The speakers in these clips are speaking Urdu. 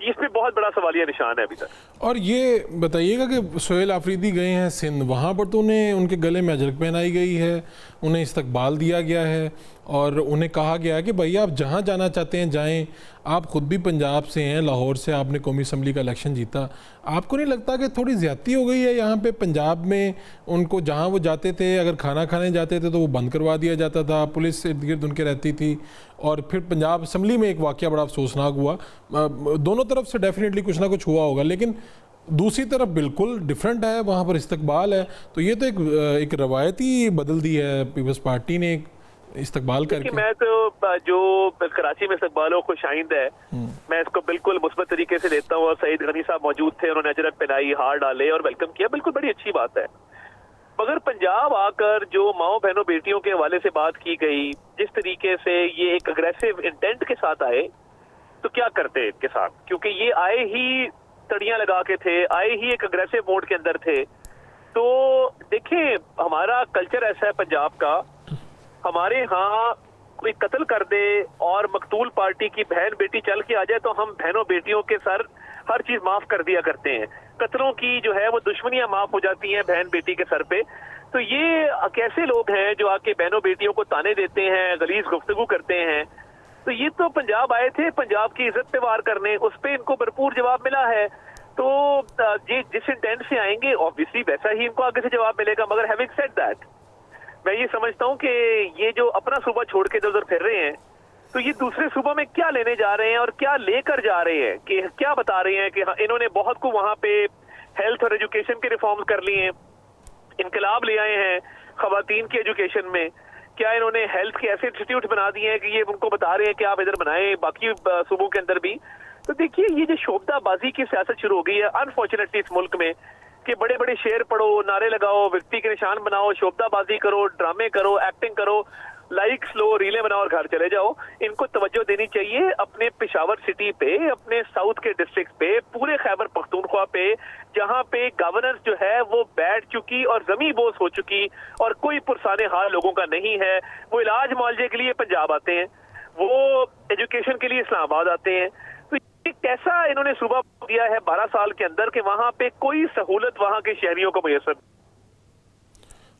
اس پہ بہت بڑا سوالیہ نشان ہے ابھی تک۔ اور یہ بتائیے گا کہ سہیل آفریدی گئے ہیں سندھ، وہاں پر تو انہیں ان کے گلے میں اجرک پہنائی گئی ہے، انہیں استقبال دیا گیا ہے اور انہیں کہا گیا ہے کہ بھائی آپ جہاں جانا چاہتے ہیں جائیں، آپ خود بھی پنجاب سے ہیں، لاہور سے آپ نے قومی اسمبلی کا الیکشن جیتا، آپ کو نہیں لگتا کہ تھوڑی زیادتی ہو گئی ہے یہاں پہ پنجاب میں؟ ان کو جہاں وہ جاتے تھے اگر کھانا کھانے جاتے تھے تو وہ بند کروا دیا جاتا تھا، پولیس ارد گرد ان کے رہتی تھی، اور پھر پنجاب اسمبلی میں ایک واقعہ بڑا افسوسناک ہوا، دونوں طرف سے ڈیفینیٹلی کچھ نہ کچھ ہوا ہوگا، لیکن دوسری طرف بالکل ڈیفرنٹ ہے، وہاں پر استقبال ہے، تو یہ تو ایک روایتی بدل دی ہے پیپلز پارٹی نے استقبال کر کے۔ میں تو جو کراچی میں استقبال ہو خوش آئند ہے، میں اس کو بالکل مثبت طریقے سے لیتا ہوں، اور سعید غنی صاحب موجود تھے، انہوں نے اجرک پہنائی، ہار ڈالے اور ویلکم کیا، بالکل بڑی اچھی بات ہے۔ مگر پنجاب آ کر جو ماؤں بہنوں بیٹیوں کے حوالے سے بات کی گئی، جس طریقے سے یہ ایک اگریسو انٹینٹ کے ساتھ آئے، تو کیا کرتے ان کے ساتھ؟ کیونکہ یہ آئے ہی تڑیاں لگا کے تھے، آئے ہی ایک اگریسو موڈ کے اندر تھے۔ تو دیکھیں ہمارا کلچر ایسا ہے پنجاب کا، ہمارے ہاں کوئی قتل کر دے اور مقتول پارٹی کی بہن بیٹی چل کے آ جائے تو ہم بہنوں بیٹیوں کے سر ہر چیز معاف کر دیا کرتے ہیں، قتلوں کی جو ہے وہ دشمنیاں معاف ہو جاتی ہیں بہن بیٹی کے سر پہ۔ تو یہ کیسے لوگ ہیں جو آ کے بہنوں بیٹیوں کو تانے دیتے ہیں، غلیظ گفتگو کرتے ہیں؟ تو یہ تو پنجاب آئے تھے پنجاب کی عزت پہ وار کرنے، اس پہ ان کو بھرپور جواب ملا ہے۔ تو یہ جس انٹینٹ سے آئیں گے obviously ویسا ہی ان کو آگے سے جواب ملے گا۔ مگر having said that، میں یہ سمجھتا ہوں کہ یہ جو اپنا صوبہ چھوڑ کے ادھر ادھر پھر رہے ہیں، تو یہ دوسرے صوبہ میں کیا لینے جا رہے ہیں اور کیا لے کر جا رہے ہیں، کہ کیا بتا رہے ہیں کہ انہوں نے بہت کو وہاں پہ ہیلتھ اور ایجوکیشن کے ریفارمز کر لیے ہیں، انقلاب لے آئے ہیں خواتین کی ایجوکیشن میں، کیا انہوں نے ہیلتھ کے ایسے انسٹیٹیوٹ بنا دیے ہیں کہ یہ ان کو بتا رہے ہیں کہ آپ ادھر بنائیں باقی صوبوں کے اندر بھی؟ تو دیکھیے یہ جو شعبدہ بازی کی سیاست شروع ہو گئی ہے انفارچونیٹلی اس ملک میں، کہ بڑے بڑے شعر پڑھو، نعرے لگاؤ، وکٹی کے نشان بناؤ، شعبدہ بازی کرو، ڈرامے کرو، ایکٹنگ کرو، لائکس لو، ریلیں بناؤ اور گھر چلے جاؤ۔ ان کو توجہ دینی چاہیے اپنے پشاور سٹی پہ، اپنے ساؤتھ کے ڈسٹرکٹ پہ، پورے خیبر پختونخوا پہ، جہاں پہ گورننس جو ہے وہ بیٹھ چکی اور زمیں بوس ہو چکی اور کوئی پرسان حال لوگوں کا نہیں ہے۔ وہ علاج معالجے کے لیے پنجاب آتے ہیں، وہ ایجوکیشن کے لیے اسلام آباد آتے ہیں۔ تو یہ کیسا انہوں نے صوبہ دیا ہے 12 سال کے اندر کہ وہاں پہ کوئی سہولت وہاں کے شہریوں کو میسر۔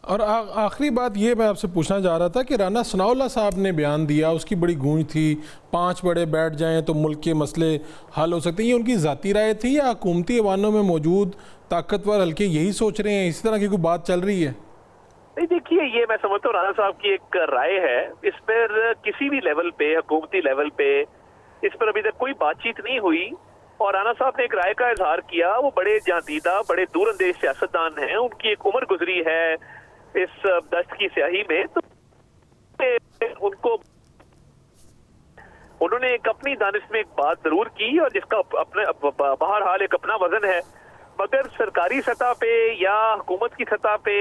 اور آخری بات یہ میں آپ سے پوچھنا چاہ رہا تھا کہ رانا ثناء اللہ صاحب نے بیان دیا، اس کی بڑی گونج تھی 5 بڑے بیٹھ جائیں تو ملک کے مسئلے حل ہو سکتے ہیں، یہ ان کی ذاتی رائے تھی یا حکومتی ایوانوں میں موجود طاقتور حلقے یہی سوچ رہے ہیں، اسی طرح کی کوئی بات چل رہی ہے؟ نہیں دیکھیے یہ میں سمجھتا ہوں رانا صاحب کی ایک رائے ہے، اس پر کسی بھی لیول پہ، حکومتی لیول پہ اس پر ابھی تک کوئی بات چیت نہیں ہوئی، اور رانا صاحب نے ایک رائے کا اظہار کیا۔ وہ بڑے جہاندیدہ، بڑے دور اندیش سیاستدان ہیں، ان کی ایک عمر گزری ہے اس دست کی سیاہی میں، تو ان کو انہوں نے ایک اپنی دانش میں ایک بات ضرور کی اور جس کا اپنے بہرحال ایک اپنا وزن ہے، مگر سرکاری سطح پہ یا حکومت کی سطح پہ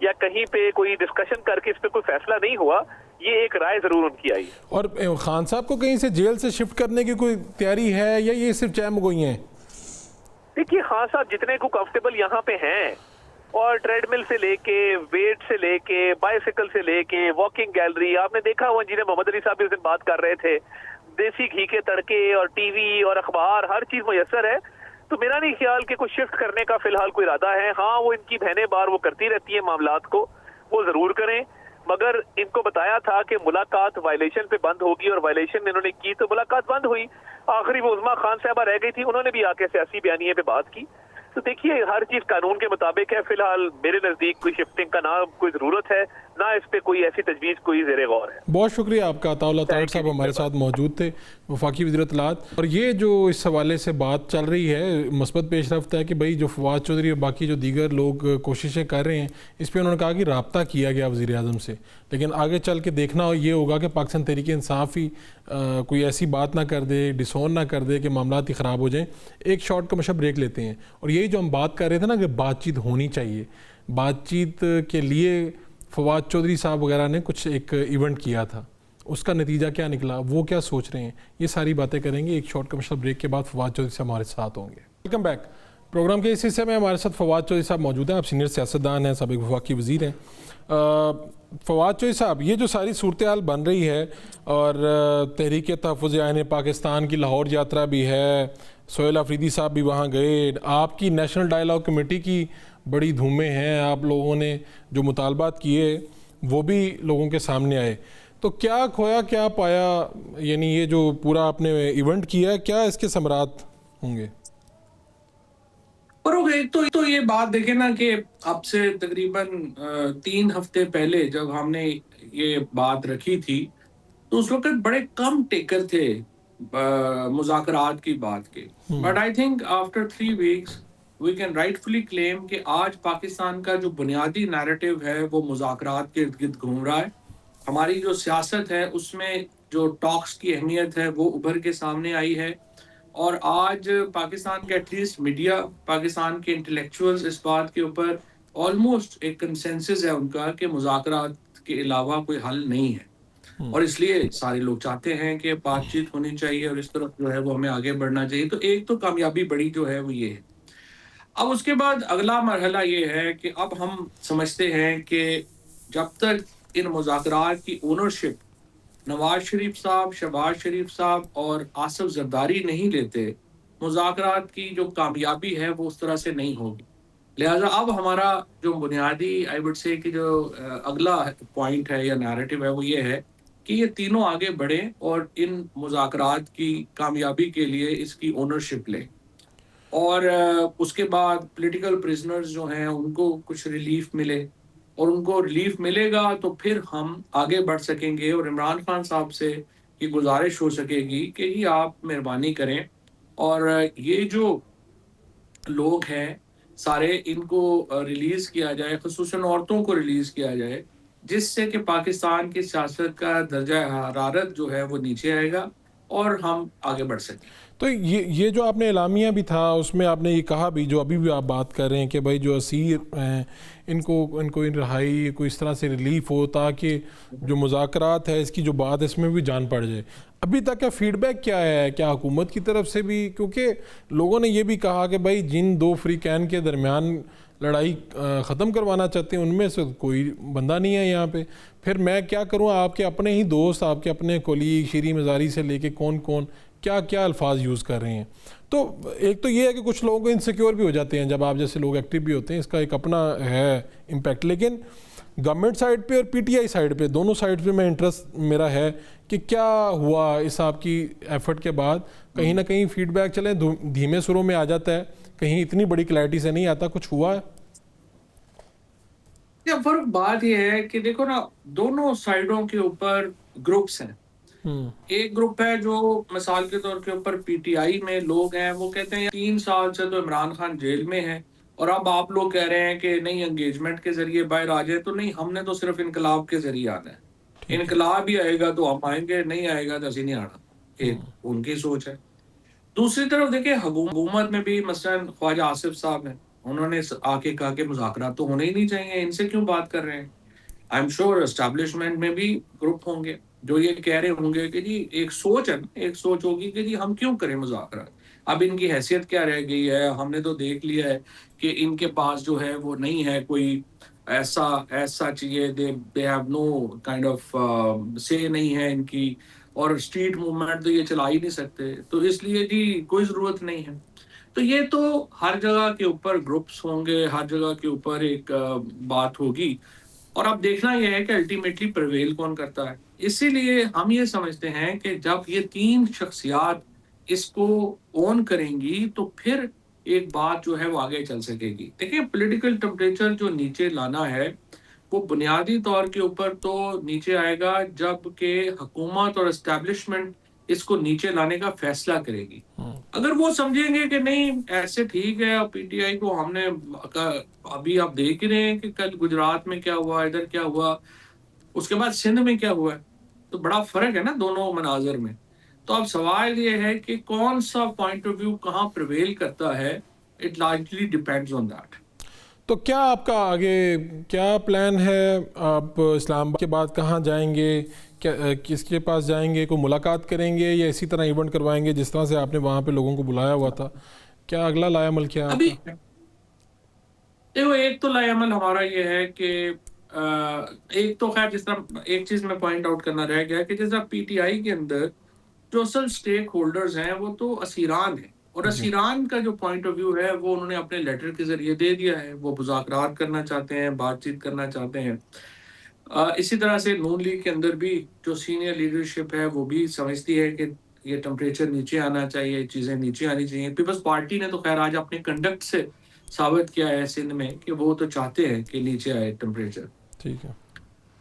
یا کہیں پہ کوئی ڈسکشن کر کے اس پہ کوئی فیصلہ نہیں ہوا۔ یہ ایک رائے ضرور ان کی آئی۔ اور خان صاحب کو کہیں سے جیل سے شفٹ کرنے کی کوئی تیاری ہے یا یہ صرف چیم گوئی ہیں؟ دیکھیے خان صاحب جتنے کو کمفرٹیبل یہاں پہ ہیں، اور ٹریڈ مل سے لے کے، ویٹ سے لے کے، بائیسیکل سے لے کے، واکنگ گیلری، آپ نے دیکھا وہ انجینئر محمد علی صاحب بھی اس دن بات کر رہے تھے، دیسی گھی کے تڑکے اور ٹی وی اور اخبار ہر چیز میسر ہے۔ تو میرا نہیں خیال کہ کوئی شفٹ کرنے کا فی الحال کوئی ارادہ ہے۔ ہاں وہ ان کی بہنیں بار وہ کرتی رہتی ہیں معاملات کو، وہ ضرور کریں، مگر ان کو بتایا تھا کہ ملاقات وائلیشن پہ بند ہوگی، اور وائلیشن انہوں نے کی تو ملاقات بند ہوئی۔ آخری وہ عظمیٰ خان صاحبہ رہ گئی تھی، انہوں نے بھی آ کے سیاسی بیانیے پہ بات کی۔ تو دیکھیے ہر چیز قانون کے مطابق ہے، فی الحال میرے نزدیک کوئی شفٹنگ کا نہ کوئی ضرورت ہے، نہ اس پہ کوئی ایسی تجویز کوئی زیر غور ہے۔ بہت شکریہ آپ کا، عطاء اللہ طاہر صاحب ہمارے ساتھ موجود تھے، وفاقی وزیر اطلاعات۔ اور یہ جو اس حوالے سے بات چل رہی ہے، مثبت پیش رفت ہے کہ بھائی جو فواد چودھری اور باقی جو دیگر لوگ کوششیں کر رہے ہیں، اس پہ انہوں نے کہا کہ رابطہ کیا گیا وزیر اعظم سے، لیکن آگے چل کے دیکھنا یہ ہوگا کہ پاکستان تحریک انصاف ہی کوئی ایسی بات نہ کر دے، ڈسون نہ کر دے کہ معاملات ہی خراب ہو جائیں۔ ایک شارٹ کا مشہور بریک لیتے ہیں، اور یہی جو ہم بات کر رہے تھے نا کہ بات چیت ہونی چاہیے، بات چیت کے لیے فواد چودھری صاحب وغیرہ نے کچھ ایک ایونٹ کیا تھا، اس کا نتیجہ کیا نکلا، وہ کیا سوچ رہے ہیں، یہ ساری باتیں کریں گے۔ ایک شارٹ کمرشل بریک کے بعد فواد چودھری صاحب ہمارے ساتھ ہوں گے۔ Welcome back. پروگرام کے اس حصے میں ہمارے ساتھ فواد چودھری صاحب موجود ہیں، آپ سینئر سیاستدان ہیں، سابق وفاقی وزیر ہیں۔ فواد چودھری صاحب، یہ جو ساری صورتحال بن رہی ہے اور تحریک تحفظ آئین پاکستان کی لاہور یاترا بھی ہے، سہیل آفریدی صاحب بھی وہاں گئے. آپ کی نیشنل ڈائیلاگ کمیٹی کی بڑی دھومیں ہیں, آپ لوگوں نے جو مطالبات کیے وہ بھی لوگوں کے سامنے آئے. تو کیا کھویا کیا پایا, یعنی یہ جو پورا آپ نے ایونٹ کیا ہے, کیا اس کے ثمرات ہوں گے؟ فروغ, ایک تو یہ بات دیکھیں نا کہ اب سے تقریباً 3 ہفتے پہلے جب ہم نے یہ بات رکھی تھی تو اس وقت بڑے کم ٹیکر تھے مذاکرات کی بات کے. But I think after 3 weeks we can rightfully claim کہ آج پاکستان کا جو بنیادی نیریٹو ہے وہ مذاکرات کے ارد گرد گھوم رہا ہے. ہماری جو سیاست ہے اس میں جو ٹاکس کی اہمیت ہے وہ ابھر کے سامنے آئی ہے, اور آج پاکستان کے ایٹ لیسٹ میڈیا, پاکستان کے انٹلیکچوئلز اس بات کے اوپر آلموسٹ ایک کنسنسس ہے ان کا کہ مذاکرات کے علاوہ کوئی حل نہیں ہے. اور اس لیے سارے لوگ چاہتے ہیں کہ بات چیت ہونی چاہیے اور اس طرف جو ہے وہ ہمیں آگے بڑھنا چاہیے. تو ایک تو کامیابی بڑی جو ہے وہ یہ ہے. اب اس کے بعد اگلا مرحلہ یہ ہے کہ اب ہم سمجھتے ہیں کہ جب تک ان مذاکرات کی اونرشپ نواز شریف صاحب, شہباز شریف صاحب اور آصف زرداری نہیں لیتے, مذاکرات کی جو کامیابی ہے وہ اس طرح سے نہیں ہوگی. لہٰذا اب ہمارا جو بنیادی آئی وڈ سے کہ جو اگلا پوائنٹ ہے یا نیریٹو ہے وہ یہ ہے کہ یہ تینوں آگے بڑھیں اور ان مذاکرات کی کامیابی کے لیے اس کی اونرشپ لیں, اور اس کے بعد پولیٹیکل پرزنرز جو ہیں ان کو کچھ ریلیف ملے, اور ان کو ریلیف ملے گا تو پھر ہم آگے بڑھ سکیں گے. اور عمران خان صاحب سے یہ گزارش ہو سکے گی کہ یہ آپ مہربانی کریں اور یہ جو لوگ ہیں سارے ان کو ریلیز کیا جائے, خصوصاً عورتوں کو ریلیز کیا جائے, جس سے کہ پاکستان کی سیاست کا درجہ حرارت جو ہے وہ نیچے آئے گا اور ہم آگے بڑھ سکیں. تو یہ جو آپ نے اعلامیہ بھی تھا اس میں آپ نے یہ کہا بھی, جو ابھی بھی آپ بات کر رہے ہیں کہ بھائی جو اسیر ہیں ان کو رہائی کوئی اس طرح سے ریلیف ہو تاکہ جو مذاکرات ہے اس کی جو بات اس میں بھی جان پڑ جائے. ابھی تک کا فیڈ بیک کیا ہے, کیا حکومت کی طرف سے بھی, کیونکہ لوگوں نے یہ بھی کہا کہ بھائی جن 2 فریقین کے درمیان لڑائی ختم کروانا چاہتے ہیں ان میں سے کوئی بندہ نہیں ہے یہاں پہ, پھر میں کیا کروں, آپ کے اپنے ہی دوست, آپ کے اپنے کولیگ شیریں مزاری سے لے کے کون کیا کیا الفاظ یوز کر رہے ہیں. تو ایک تو یہ ہے کہ کچھ لوگوں کو انسیکیور بھی ہو جاتے ہیں جب آپ جیسے لوگ ایکٹیو بھی ہوتے ہیں, اس کا ایک اپنا ہے امپیکٹ. لیکن گورنمنٹ سائڈ پہ اور پی ٹی آئی سائڈ پہ, دونوں سائڈ پہ میں انٹرسٹ میرا ہے کہ کیا ہوا اس آپ کی ایفرٹ کے بعد. کہیں نہ کہیں فیڈ بیک چلیں دھیمے سروں میں آ جاتا ہے, کہیں اتنی بڑی کلیئرٹی سے نہیں آتا, کچھ ہوا ہے؟ فرق بات یہ ہے کہ دیکھو نا, دونوں سائڈوں کے اوپر گروپس ہیں. ایک گروپ ہے جو مثال کے طور کے اوپر پی ٹی آئی میں لوگ ہیں, وہ کہتے ہیں 3 سال سے تو عمران خان جیل میں ہے اور اب آپ لوگ کہہ رہے ہیں کہ نہیں انگیجمنٹ کے ذریعے باہر آ جائے. تو نہیں, ہم نے تو صرف انقلاب کے ذریعے آنا ہے, انقلاب ہی آئے گا تو ہم آئیں گے, نہیں آئے گا تو اسی نہیں آنا. ایک ان کی سوچ ہے. دوسری طرف دیکھیں حکومت میں بھی مثلاً خواجہ آصف صاحب ہیں, انہوں نے آ کے کہا کہ مذاکرات تو ہونے ہی نہیں چاہیے, ان سے کیوں بات کر رہے ہیں. آئی ایم شیور اسٹیبلشمنٹ میں بھی گروپ ہوں گے جو یہ کہہ رہے ہوں گے کہ جی ایک سوچ ہے, ایک سوچ ہوگی کہ جی ہم کیوں کریں مذاکرات, اب ان کی حیثیت کیا رہ گئی ہے. ہم نے تو دیکھ لیا ہے کہ ان کے پاس جو ہے وہ نہیں ہے کوئی ایسا چاہیے, they have no kind of سے نہیں ہے ان کی, اور اسٹریٹ موومنٹ تو یہ چلا ہی نہیں سکتے, تو اس لیے جی کوئی ضرورت نہیں ہے. تو یہ تو ہر جگہ کے اوپر گروپس ہوں گے, ہر جگہ کے اوپر ایک بات ہوگی, اور اب دیکھنا یہ ہے کہ الٹیمیٹلی پریویل کون کرتا ہے. اسی لیے ہم یہ سمجھتے ہیں کہ جب یہ 3 شخصیات اس کو اون کریں گی تو پھر ایک بات جو ہے وہ آگے چل سکے گی. دیکھیں پولیٹیکل ٹمپریچر جو نیچے لانا ہے وہ بنیادی طور کے اوپر تو نیچے آئے گا جب کہ حکومت اور اسٹیبلشمنٹ اس کو نیچے لانے کا فیصلہ کرے گی. اگر وہ سمجھیں گے کہ نہیں ایسے ٹھیک ہے, پی ٹی آئی کو ہم نے ابھی آپ دیکھ رہے ہیں کہ کل گجرات میں کیا ہوا, ادھر کیا ہوا, اس کے بعد سندھ میں کیا ہوا ہے, تو بڑا فرق ہے نا دونوں مناظر میں. تو اب سوال یہ ہے کہ کون سا پوائنٹ آف ویو کہاں پریویل کرتا ہے, it largely depends on that. تو کیا آپ کا آگے کیا پلان ہے, آپ اسلام آباد کے بعد کہاں جائیں گے, کس کے پاس جائیں گے, کوئی ملاقات کریں گے یا اسی طرح ایونٹ کروائیں گے جس طرح سے آپ نے وہاں پہ لوگوں کو بلایا ہوا تھا, کیا اگلا لائے عمل کیا آپ کا؟ دیکھو ایک تو لائے عمل ہمارا یہ ہے کہ ایک تو خیر جس طرح ایک چیز میں پوائنٹ آؤٹ کرنا رہ گیا کہ جیسا پی ٹی آئی کے اندر جو اصل سٹیک ہولڈرز ہیں وہ تو اسیران ہیں, اور ایران کا جو پوائنٹ آف ویو ہے وہ انہوں نے اپنے لیٹر کے ذریعے دے دیا ہے. وہ مذاکرات کرنا چاہتے ہیں, بات چیت کرنا چاہتے ہیں. اسی طرح سے نون لیگ کے اندر بھی جو سینئر لیڈرشپ ہے وہ بھی سمجھتی ہے کہ یہ ٹمپریچر نیچے آنا چاہیے, چیزیں نیچے آنی چاہیے. پیپلز پارٹی نے تو خیر آج اپنے کنڈکٹ سے ثابت کیا ہے سندھ میں کہ وہ تو چاہتے ہیں کہ نیچے آئے ٹمپریچر. ٹھیک ہے.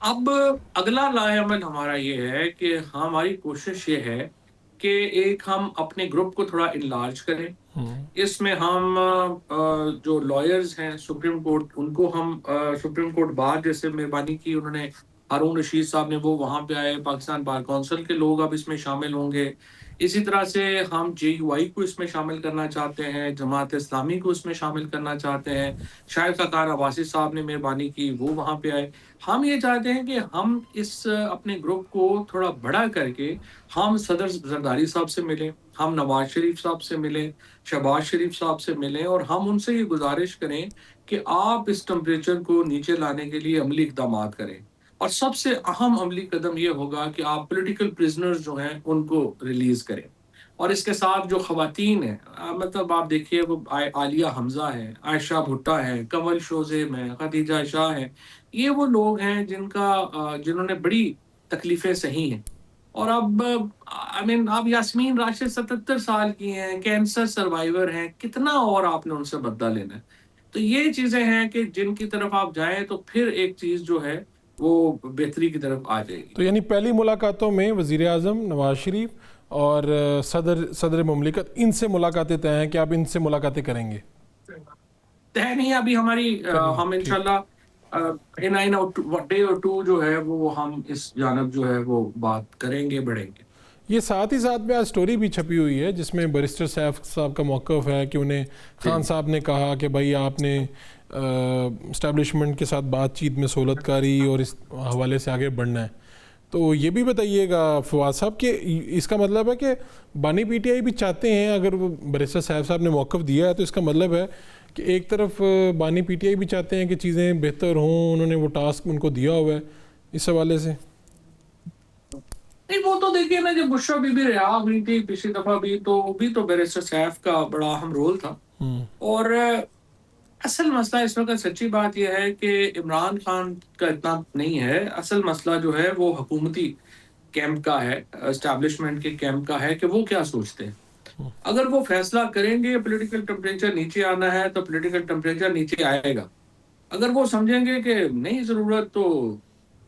اب اگلا لائے عمل ہمارا یہ ہے کہ ہماری کوشش یہ ہے کہ ایک ہم اپنے گروپ کو تھوڑا انلارج کریں. اس میں ہم جو لائرز ہیں سپریم کورٹ, ان کو ہم سپریم کورٹ بار جیسے مہربانی کی انہوں نے, ہارون رشید صاحب نے, وہ وہاں پہ آئے. پاکستان بار کونسل کے لوگ اب اس میں شامل ہوں گے. اسی طرح سے ہم JUI کو اس میں شامل کرنا چاہتے ہیں, جماعت اسلامی کو اس میں شامل کرنا چاہتے ہیں. شاہد خاقان عباسی صاحب نے مہربانی کی, وہ وہاں پہ آئے. ہم یہ چاہتے ہیں کہ ہم اس اپنے گروپ کو تھوڑا بڑا کر کے ہم صدر زرداری صاحب سے ملیں, ہم نواز شریف صاحب سے ملیں, شہباز شریف صاحب سے ملیں, اور ہم ان سے یہ گزارش کریں کہ آپ اس ٹمپریچر کو نیچے لانے کے لیے عملی اقدامات کریں. اور سب سے اہم عملی قدم یہ ہوگا کہ آپ پولیٹیکل پرزنرز جو ہیں ان کو ریلیز کریں. اور اس کے ساتھ جو خواتین ہیں, مطلب آپ دیکھیے وہ عالیہ حمزہ ہے, عائشہ بھٹا ہے, کنول شوزیب ہے, خدیجہ شاہ ہیں. یہ وہ لوگ ہیں جنہوں نے بڑی تکلیفیں سہی ہیں. اور اب آپ یاسمین راشد 77 سال کی ہیں, کینسر سروائیور ہیں, کتنا اور آپ نے ان سے بدلہ لینا ہے. تو یہ چیزیں ہیں کہ جن کی طرف آپ جائیں تو پھر ایک چیز جو ہے وہ بہتری کی طرف آ جائے گی. تو یعنی پہلی ملاقاتوں میں وزیر اعظم نواز شریف اور صدر مملکت, ان سے ملاقاتیں طے ہیں کہ آپ ان سے ملاقاتیں کریں گے؟ طے نہیں ابھی ہماری, ہم انشاءاللہ ان ڈے اور ٹو جو ہے وہ ہم اس جانب جو ہے وہ بات کریں گے, بڑھیں گے. یہ ساتھ ہی ساتھ میں آج سٹوری بھی چھپی ہوئی ہے جس میں بیرسٹر سیف صاحب کا موقف ہے کہ انہیں خان صاحب نے کہا کہ بھائی آپ نے اسٹیبلشمنٹ کے ساتھ بات چیت میں سہولت کاری اور اس حوالے سے آگے بڑھنا ہے. تو یہ بھی بتائیے گا فواد صاحب کہ اس کا مطلب ہے کہ بانی PTI بھی چاہتے ہیں, اگر وہ بیرسٹر سیف صاحب نے موقف دیا ہے تو اس کا مطلب ہے کہ ایک طرف بانی PTI بھی چاہتے ہیں کہ چیزیں بہتر ہوں, انہوں نے وہ ٹاسک ان کو دیا ہوا ہے اس حوالے سے. نہیں وہ تو دیکھیے نا, جب بشرا بی بی رہا ہوئی تھی پچھلی دفعہ بھی تو بیرسٹر سیف کا بڑا اہم رول تھا. اور اصل مسئلہ اس وقت سچی بات یہ ہے کہ عمران خان کا اتنا نہیں ہے, اصل مسئلہ جو ہے وہ حکومتی کیمپ کا ہے, اسٹیبلشمنٹ کے کیمپ کا ہے کہ وہ کیا سوچتے ہیں. اگر وہ فیصلہ کریں گے پولیٹیکل ٹمپریچر نیچے آنا ہے تو پولیٹیکل ٹمپریچر نیچے آئے گا. اگر وہ سمجھیں گے کہ نہیں ضرورت, تو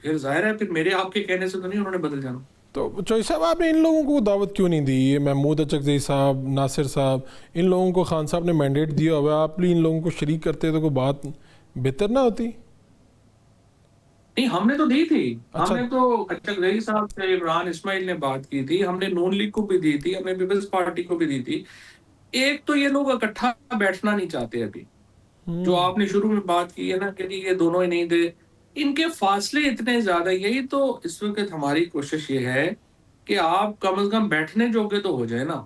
پھر ظاہر ہے پھر میرے آپ کے کہنے سے تو نہیں انہوں نے بدل جانا. تو چوہی صاحب آپ نے ان لوگوں کو دعوت کیوں نہیں دی؟ محمود اچکزئی صاحب, ناصر صاحب, ان لوگوں کو خان صاحب نے مینڈیٹ دیا ہوا ہے, آپ بھی ان لوگوں کو شریک کرتے تو کوئی بات بہتر نہ ہوتی؟ نہیں ہم نے تو دی تھی, ہم نے تو اچکزئی صاحب سے عمران اسماعیل نے بات کی تھی, ہم نے نون لیگ کو بھی دی تھی, ہم نے پیپلز پارٹی کو بھی دی تھی. ایک تو یہ لوگ اکٹھا بیٹھنا نہیں چاہتے ابھی, جو آپ نے شروع میں بات کی ہے نا کہ یہ دونوں ہی نہیں دے, ان کے فاصلے اتنے زیادہ. یہی تو اس وقت ہماری کوشش یہ ہے کہ آپ کم از کم بیٹھنے جوگے تو ہو جائے نا.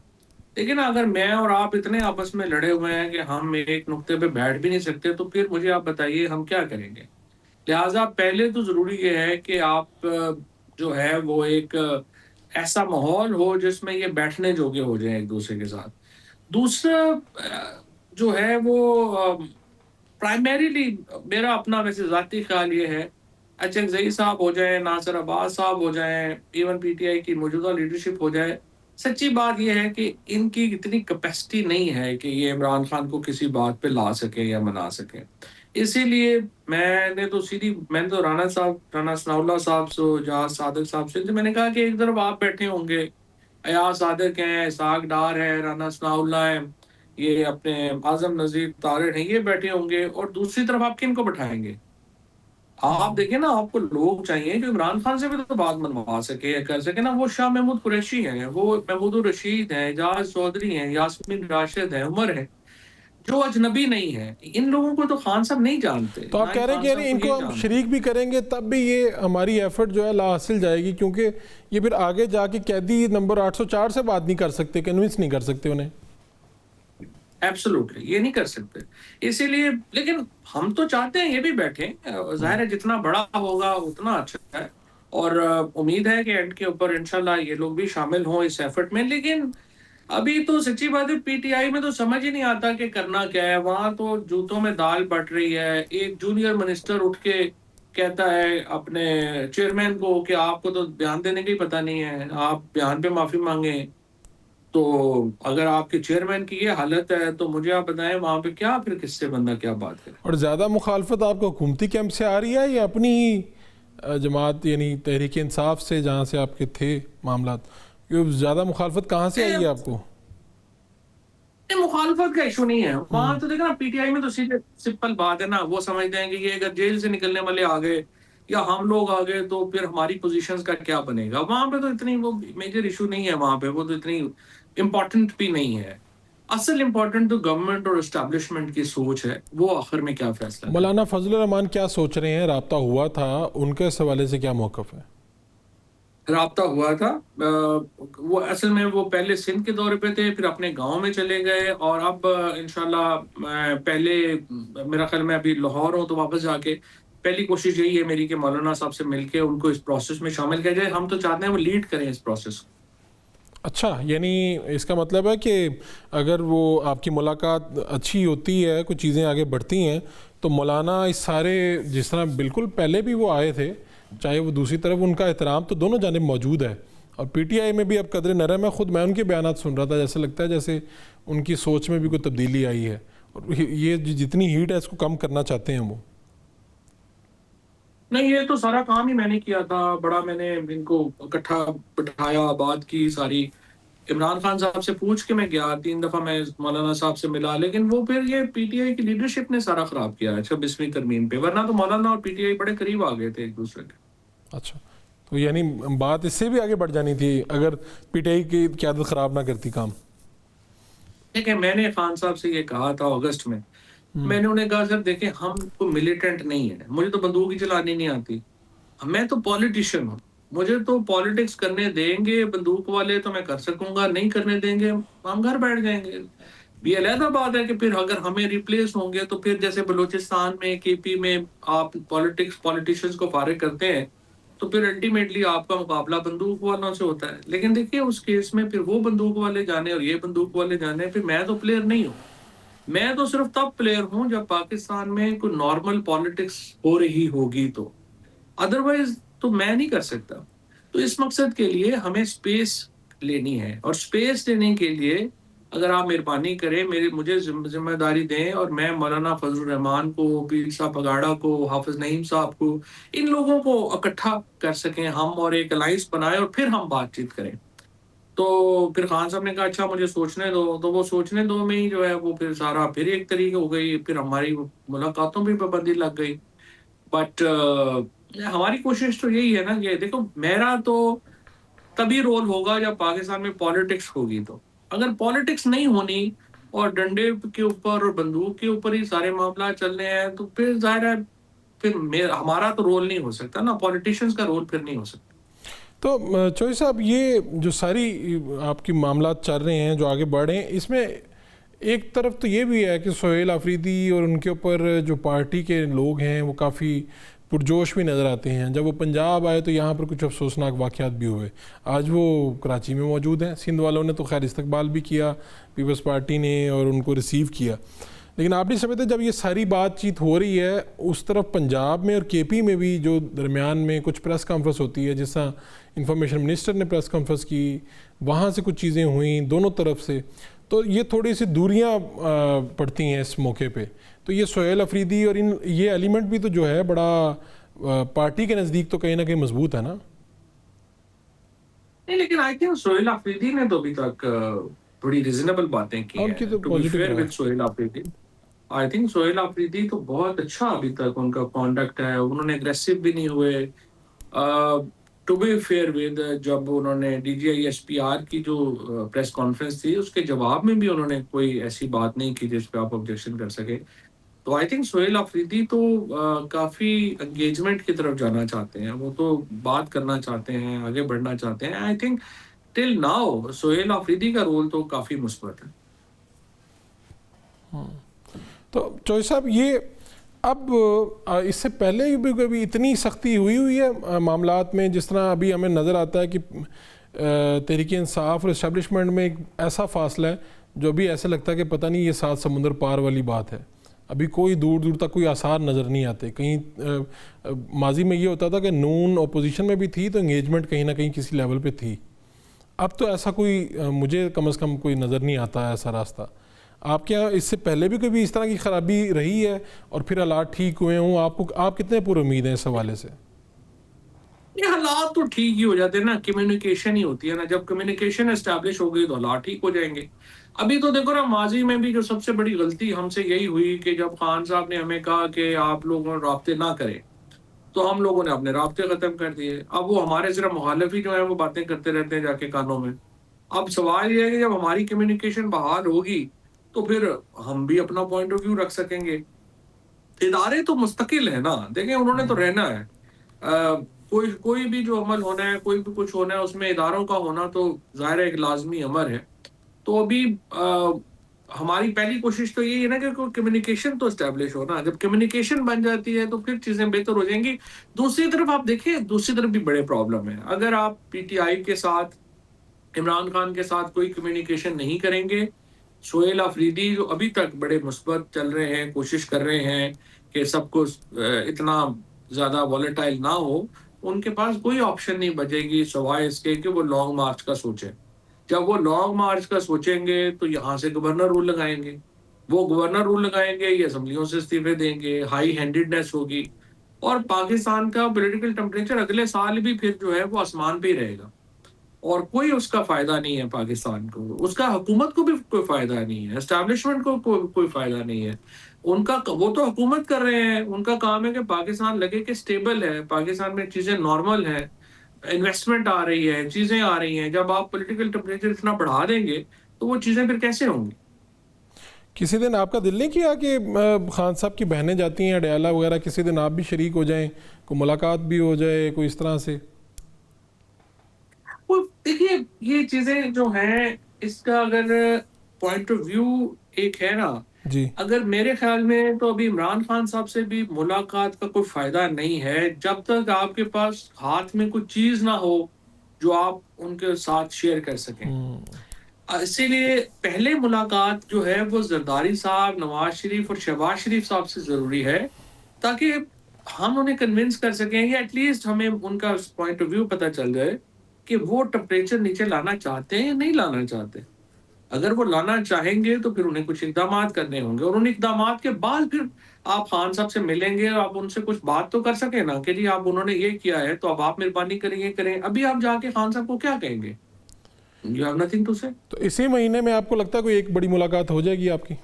لیکن اگر میں اور آپ اتنے آپس میں لڑے ہوئے ہیں کہ ہم ایک نقطے پہ بیٹھ بھی نہیں سکتے, تو پھر مجھے آپ بتائیے ہم کیا کریں گے. لہٰذا پہلے تو ضروری یہ ہے کہ آپ جو ہے وہ ایک ایسا ماحول ہو جس میں یہ بیٹھنے جوگے ہو جائیں ایک دوسرے کے ساتھ. دوسرا جو ہے وہ پرائمریلی میرا اپنا ویسے ذاتی خیال یہ ہے, اچکزئی صاحب ہو جائیں, ناصر عباس صاحب ہو جائیں, ایون PTI کی موجودہ لیڈرشپ ہو جائے, سچی بات یہ ہے کہ ان کی اتنی کیپیسٹی نہیں ہے کہ یہ عمران خان کو کسی بات پہ لا سکے یا منا سکے. اسی لیے میں تو رانا ثناء اللہ صاحب سے, جہاز صادق صاحب سے میں نے کہا کہ ایک طرف آپ بیٹھے ہوں گے, ایاز صادق ہیں, اسحاق ڈار ہے, رانا ثناء اللہ ہیں, یہ اپنے اعظم نذیر طارق ہیں, یہ بیٹھے ہوں گے, اور دوسری طرف آپ کن کو بٹھائیں گے؟ آپ دیکھیں نا, آپ کو لوگ چاہیے جو عمران خان سے بھی تو بات منوا سکے یا کر سکے نا. وہ شاہ محمود قریشی ہیں, وہ محمود الرشید ہیں, اعجاز چودھری ہیں, یاسمین راشد ہیں, عمر ہیں, جو اجنبی نہیں ہے. ان لوگوں کو تو خان صاحب نہیں جانتے. تو آپ کہہ رہے ہیں کہ ان کو ہم شریک بھی کریں گے تب بھی یہ ہماری ایفرٹ جو ہے لا حاصل جائے گی, کیونکہ یہ پھر آگے جا کے قیدی نمبر 804 سے بات نہیں کر سکتے, کنونس نہیں کر سکتے انہیں. ایبسولوٹلی یہ نہیں کر سکتے. اسی لیے لیکن ہم تو چاہتے ہیں یہ بھی بیٹھیں, ظاہر ہے جتنا بڑا ہوگا اتنا اچھا ہے, اور امید ہے کہ اینڈ کے اوپر انشاءاللہ یہ لوگ بھی شامل ہوں اس ایفرٹ میں. لیکن ابھی تو سچی بات ہے پی ٹی آئی میں تو سمجھ ہی نہیں آتا کہ کرنا کیا ہے. وہاں تو جوتوں میں دال بٹ رہی ہے. ایک جونیئر منسٹر اٹھ کے کہتا ہے اپنے چیئرمین کو کہ آپ کو تو بیان دینے کا ہی پتہ نہیں ہے, آپ بیان پہ معافی مانگیں. تو اگر آپ کے چیئرمین کی یہ حالت ہے تو مجھے آپ بتائیں وہاں پہ کیا پھر کس سے بندہ کیا بات کرے. اور زیادہ مخالفت آپ کو حکومتی کیمپ سے آ رہی ہے یا اپنی ہی جماعت یعنی تحریک انصاف سے جہاں سے آپ کے تھے معاملات, زیادہ مخالفت کہاں سے آئی ہے آپ کو؟ مخالفت کا ایشو نہیں ہے وہاں تو. دیکھنا پی ٹی آئی میں تو سیدھے سمپل بات ہے نا, وہ سمجھتے ہیں کہ یہ اگر جیل سے نکلنے والے آ گئے یا ہم لوگ آ گئے تو پھر ہماری پوزیشنز کا کیا بنے گا. وہاں پہ تو اتنی وہ میجر ایشو نہیں ہے, وہاں پہ وہ تو اتنی امپورٹنٹ بھی نہیں ہے. اصل امپورٹنٹ تو گورنمنٹ اور اسٹیبلشمنٹ کی سوچ ہے, وہ آخر میں کیا فیصلہ کرے. مولانا فضل الرحمان کیا سوچ رہے ہیں؟ رابطہ ہوا تھا ان کے اس حوالے سے کیا موقف ہے؟ رابطہ ہوا تھا, وہ اصل میں وہ پہلے سندھ کے دورے پہ تھے, پھر اپنے گاؤں میں چلے گئے, اور اب انشاءاللہ پہلے میرا خیال میں ابھی لاہور ہوں تو واپس جا کے پہلی کوشش یہی ہے میری کہ مولانا صاحب سے مل کے ان کو اس پروسیس میں شامل کیا جائے. ہم تو چاہتے ہیں وہ لیڈ کریں اس پروسیس کو. اچھا, یعنی اس کا مطلب ہے کہ اگر وہ آپ کی ملاقات اچھی ہوتی ہے, کچھ چیزیں آگے بڑھتی ہیں, تو مولانا اس سارے جس طرح بالکل پہلے بھی وہ آئے تھے, چاہے وہ دوسری طرف, ان کا احترام تو دونوں جانب موجود ہے. اور پی ٹی آئی میں بھی اب قدر نرم ہے. خود میں ان کے بیانات سن رہا تھا, جیسے لگتا ہے جیسے ان کی سوچ میں بھی کوئی تبدیلی آئی ہے, اور یہ جتنی ہیٹ ہے اس کو کم کرنا چاہتے ہیں وہ. نہیں, یہ تو سارا کام ہی میں نے کیا تھا, بڑا میں نے ان کو اکٹھا بٹھایا, بات کی ساری. عمران خان صاحب سے پوچھ کے میں گیا, 3 دفعہ میں مولانا صاحب سے ملا, لیکن وہ پھر یہ پی ٹی آئی کی لیڈرشپ نے سارا خراب کیا 26ویں ترمیم پہ, ورنہ تو مولانا اور پی ٹی آئی بڑے قریب آ گئے تھے ایک دوسرے کے. اچھا, تو یعنی بات اس سے بھی آگے بڑھ جانی تھی اگر پی ٹی آئی کی قیادت خراب نہ کرتی کام. دیکھیں میں نے خان صاحب سے یہ کہا تھا اگست میں نے انہیں کہا سر دیکھیں ہم کو ملیٹنٹ نہیں ہے, مجھے تو بندوق ہی چلانی نہیں آتی, میں تو پولیٹیشین ہوں, مجھے تو پالیٹکس کرنے دیں گے بندوق والے تو میں کر سکوں گا, نہیں کرنے دیں گے ہم گھر بیٹھ جائیں گے. یہ علیحدہ بات ہے کہ پھر اگر ہمیں ریپلیس ہوں گے تو پھر جیسے بلوچستان میں کے پی میں آپ پالیٹیشینز کو فارغ کرتے ہیں تو پھر الٹیمیٹلی آپ کا مقابلہ بندوق والوں سے ہوتا ہے. لیکن دیکھیے اس کیس میں پھر وہ بندوق والے جانے اور یہ بندوق والے جانے, پھر میں تو پلیئر نہیں ہوں. میں تو صرف تب پلیئر ہوں جب پاکستان میں کوئی نارمل پالیٹکس ہو رہی ہوگی, تو ادروائز تو میں نہیں کر سکتا. تو اس مقصد کے لیے ہمیں سپیس لینی ہے, اور سپیس لینے کے لیے اگر آپ مہربانی کریں مجھے ذمہ داری دیں, اور میں مولانا فضل الرحمان کو, پیر صاحب پگاڑا کو, حافظ نعیم صاحب کو, ان لوگوں کو اکٹھا کر سکیں ہم, اور ایک الائنس بنائیں اور پھر ہم بات چیت کریں. تو پھر خان صاحب نے کہا اچھا مجھے سوچنے دو, تو وہ سوچنے دو میں ہی جو ہے وہ پھر سارا پھر ایک طریقہ ہو گئی, پھر ہماری ملاقاتوں پہ پابندی لگ گئی. بٹ ہماری کوشش تو یہی ہے نا کہ دیکھو میرا تو تبھی رول ہوگا جب پاکستان میں پالیٹکس ہوگی. تو اگر پالیٹکس نہیں ہونی اور ڈنڈے کے اوپر اور بندوق کے اوپر ہی سارے معاملات چل رہے ہیں تو پھر ظاہر ہے پھر ہمارا تو رول نہیں ہو سکتا نا, پالیٹیشینز کا رول پھر نہیں ہو سکتا. تو چوہی صاحب یہ جو ساری آپ کی معاملات چل رہے ہیں جو آگے بڑھ رہے ہیں, اس میں ایک طرف تو یہ بھی ہے کہ سہیل آفریدی اور ان کے اوپر جو پارٹی کے لوگ ہیں وہ کافی پرجوش بھی نظر آتے ہیں. جب وہ پنجاب آئے تو یہاں پر کچھ افسوسناک واقعات بھی ہوئے. آج وہ کراچی میں موجود ہیں. سندھ والوں نے تو خیر استقبال بھی کیا پیپلز پارٹی نے اور ان کو ریسیو کیا, لیکن آپ نہیں سمجھتے جب یہ ساری بات چیت ہو رہی ہے اس طرف پنجاب میں اور کے پی میں بھی جو درمیان میں کچھ پریس کانفرنس ہوتی ہے, جس طرح انفارمیشن منسٹر نے پریس کانفرنس کی, وہاں سے کچھ چیزیں ہوئیں دونوں طرف سے, تو یہ تھوڑی سی دوریاں پڑتی ہیں اس موقع پہ. تو یہ سہیل آفریدی اور یہ ایلیمنٹ بھی تو جو ہے بڑا پارٹی کے نزدیک تو کہیں نہ کہیں مضبوط ہے نا. نہیں لیکن آئی تھنک سہیل آفریدی نے تو ابھی تک بڑی ریزنیبل باتیں کی ہیں. To be fair with Sohail Afridi, I think Sohail Afridi تو بہت اچھا ابھی تک ان کا کانڈکٹ ہے, انہوں نے اگریسو بھی نہیں ہوئے. ٹو بی فیئر ود جب انہوں نے D G I S P R کی جو پریس کانفرنس تھی اس کے جواب میں بھی انہوں نے کوئی ایسی بات نہیں کی جس پہ آپ آبجیکشن کر سکے. تو آئی تھنک سہیل آفریدی تو کافی انگیجمنٹ کی طرف جانا چاہتے ہیں, وہ تو بات کرنا چاہتے ہیں, آگے بڑھنا چاہتے ہیں. I think till now Sohail Afridi کا رول تو کافی مثبت ہے. تو چوہی صاحب یہ اب اس سے پہلے بھی کبھی اتنی سختی ہوئی ہے معاملات میں, جس طرح ابھی ہمیں نظر آتا ہے کہ تحریک انصاف اور اسٹیبلشمنٹ میں ایک ایسا فاصلہ ہے جو ابھی ایسے لگتا ہے کہ پتہ نہیں یہ 7 سمندر پار والی بات ہے. ابھی کوئی دور دور تک کوئی آثار نظر نہیں آتے. کہیں ماضی میں یہ ہوتا تھا کہ نون اپوزیشن میں بھی تھی تو انگیجمنٹ کہیں نہ کہیں کسی لیول پہ تھی. اب تو ایسا کوئی مجھے کم از کم کوئی نظر نہیں آتا ایسا راستہ. آپ کیا اس سے پہلے بھی کوئی اس طرح کی خرابی رہی ہے اور پھر حالات ٹھیک ہوئے ہوں؟ آپ کتنے پر امید ہیں اس حوالے سے؟ یہ حالات تو ٹھیک ہی ہو جاتے ہیں نا, کمیونیکیشن ہی ہوتی ہے نا. جب کمیونیکیشن اسٹیبلش ہو گئی تو حالات ٹھیک ہو جائیں گے. ابھی تو دیکھو نا, ماضی میں بھی جو سب سے بڑی غلطی ہم سے یہی ہوئی کہ جب خان صاحب نے ہمیں کہا کہ آپ لوگوں رابطے نہ کریں تو ہم لوگوں نے اپنے رابطے ختم کر دیے. اب وہ ہمارے صرف مخالف ہی جو ہے وہ باتیں کرتے رہتے ہیں جا کے کانوں میں. اب سوال یہ ہے کہ جب ہماری کمیونیکیشن بحال ہوگی تو پھر ہم بھی اپنا پوائنٹ آف ویو رکھ سکیں گے. ادارے تو مستقل ہے نا, دیکھیں انہوں نے تو رہنا ہے. کوئی بھی جو عمل ہونا ہے, کوئی بھی کچھ ہونا ہے, اس میں اداروں کا ہونا تو ظاہر ایک لازمی امر ہے. تو ابھی ہماری پہلی کوشش تو یہی ہے نا کہ کمیونیکیشن تو اسٹیبلش ہو نا. جب کمیونیکیشن بن جاتی ہے تو پھر چیزیں بہتر ہو جائیں گی. دوسری طرف آپ دیکھیں, دوسری طرف بھی بڑے پرابلم ہیں. اگر آپ پی ٹی آئی کے ساتھ, عمران خان کے ساتھ کوئی کمیونیکیشن نہیں کریں گے, سہیل آفریدی جو ابھی تک بڑے مثبت چل رہے ہیں, کوشش کر رہے ہیں کہ سب کو اتنا زیادہ والیٹائل نہ ہو, ان کے پاس کوئی آپشن نہیں بچے گی سوائے اس کے کہ وہ لانگ مارچ کا سوچیں. جب وہ لانگ مارچ کا سوچیں گے تو یہاں سے گورنر رول لگائیں گے. وہ گورنر رول لگائیں گے, یہ اسمبلیوں سے استعفے دیں گے, ہائی ہینڈیڈنیس ہوگی, اور پاکستان کا پولیٹیکل ٹمپریچر اگلے سال بھی پھر جو ہے وہ آسمان پہ ہی رہے گا. اور کوئی اس کا فائدہ نہیں ہے پاکستان کو, اس کا حکومت کو بھی کوئی فائدہ نہیں ہے, اسٹیبلشمنٹ کو کوئی فائدہ نہیں ہے. ان کا وہ تو حکومت کر رہے ہیں, ان کا کام ہے کہ پاکستان لگے کہ سٹیبل ہے, پاکستان میں چیزیں نارمل ہیں, انویسٹمنٹ آ رہی ہے, چیزیں آ رہی ہیں. جب آپ پولیٹیکل ٹمپریچر اتنا بڑھا دیں گے تو وہ چیزیں پھر کیسے ہوں گی؟ کسی دن آپ کا دل نہیں کیا کہ خان صاحب کی بہنیں جاتی ہیں اڈیالہ وغیرہ, کسی دن آپ بھی شریک ہو جائیں, کوئی ملاقات بھی ہو جائے, کوئی اس طرح سے؟ دیکھیے یہ چیزیں جو ہیں, اس کا اگر پوائنٹ آف ویو ایک ہے نا, جی, اگر میرے خیال میں تو ابھی عمران خان صاحب سے بھی ملاقات کا کوئی فائدہ نہیں ہے جب تک آپ کے پاس ہاتھ میں کوئی چیز نہ ہو جو آپ ان کے ساتھ شیئر کر سکیں. اسی لیے پہلے ملاقات جو ہے وہ زرداری صاحب, نواز شریف اور شہباز شریف صاحب سے ضروری ہے, تاکہ ہم انہیں کنونس کر سکیں, یا ایٹ لیسٹ ہمیں ان کا پوائنٹ آف ویو پتہ چل جائے کہ وہ ٹمپریچر نیچے لانا چاہتے ہیں یا نہیں لانا چاہتے. اگر وہ لانا چاہیں گے تو پھر انہیں کچھ اقدامات کرنے ہوں گے, اور ان اقدامات کے بعد پھر آپ خان صاحب سے ملیں گے اور آپ ان سے کچھ بات تو کر سکیں نا کہ جی آپ انہوں نے یہ کیا ہے تو اب آپ مہربانی کریں. ابھی آپ جا کے خان صاحب کو کیا کہیں گے؟ You have nothing to say. تو اسی مہینے میں آپ کو لگتا ہے کوئی ایک بڑی ملاقات ہو جائے گی آپ کی؟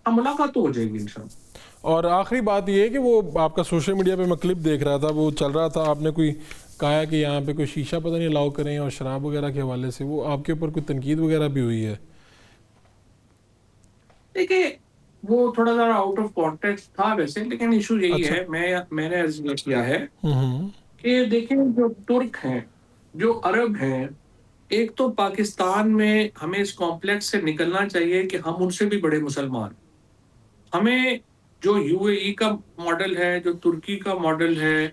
ملاقات تو ہو جائے گی انشاءاللہ. اور آخری بات یہ ہے کہ وہ آپ کا سوشل میڈیا پہ میں کلپ دیکھ رہا تھا, وہ چل رہا تھا, آپ نے کوئی کہا کہ یہاں پہ کوئی شیشہ پتہ نہیں الاؤ کریں, اور شراب وغیرہ کے حوالے سے وہ آپ کے اوپر کوئی تنقید وغیرہ بھی ہوئی ہے؟ دیکھیں وہ تھوڑا سا آؤٹ آف کانٹیکسٹ تھا ویسے, لیکن ایشو یہی ہے, میں نے عرض کیا ہے کہ دیکھیں جو ترک ہیں, جو عرب ہیں, ایک تو پاکستان میں ہمیں اس کمپلیکس سے نکلنا چاہیے کہ ہم ان سے بھی بڑے مسلمان. ہمیں جو یو اے ای کا ماڈل ہے, جو ترکی کا ماڈل ہے,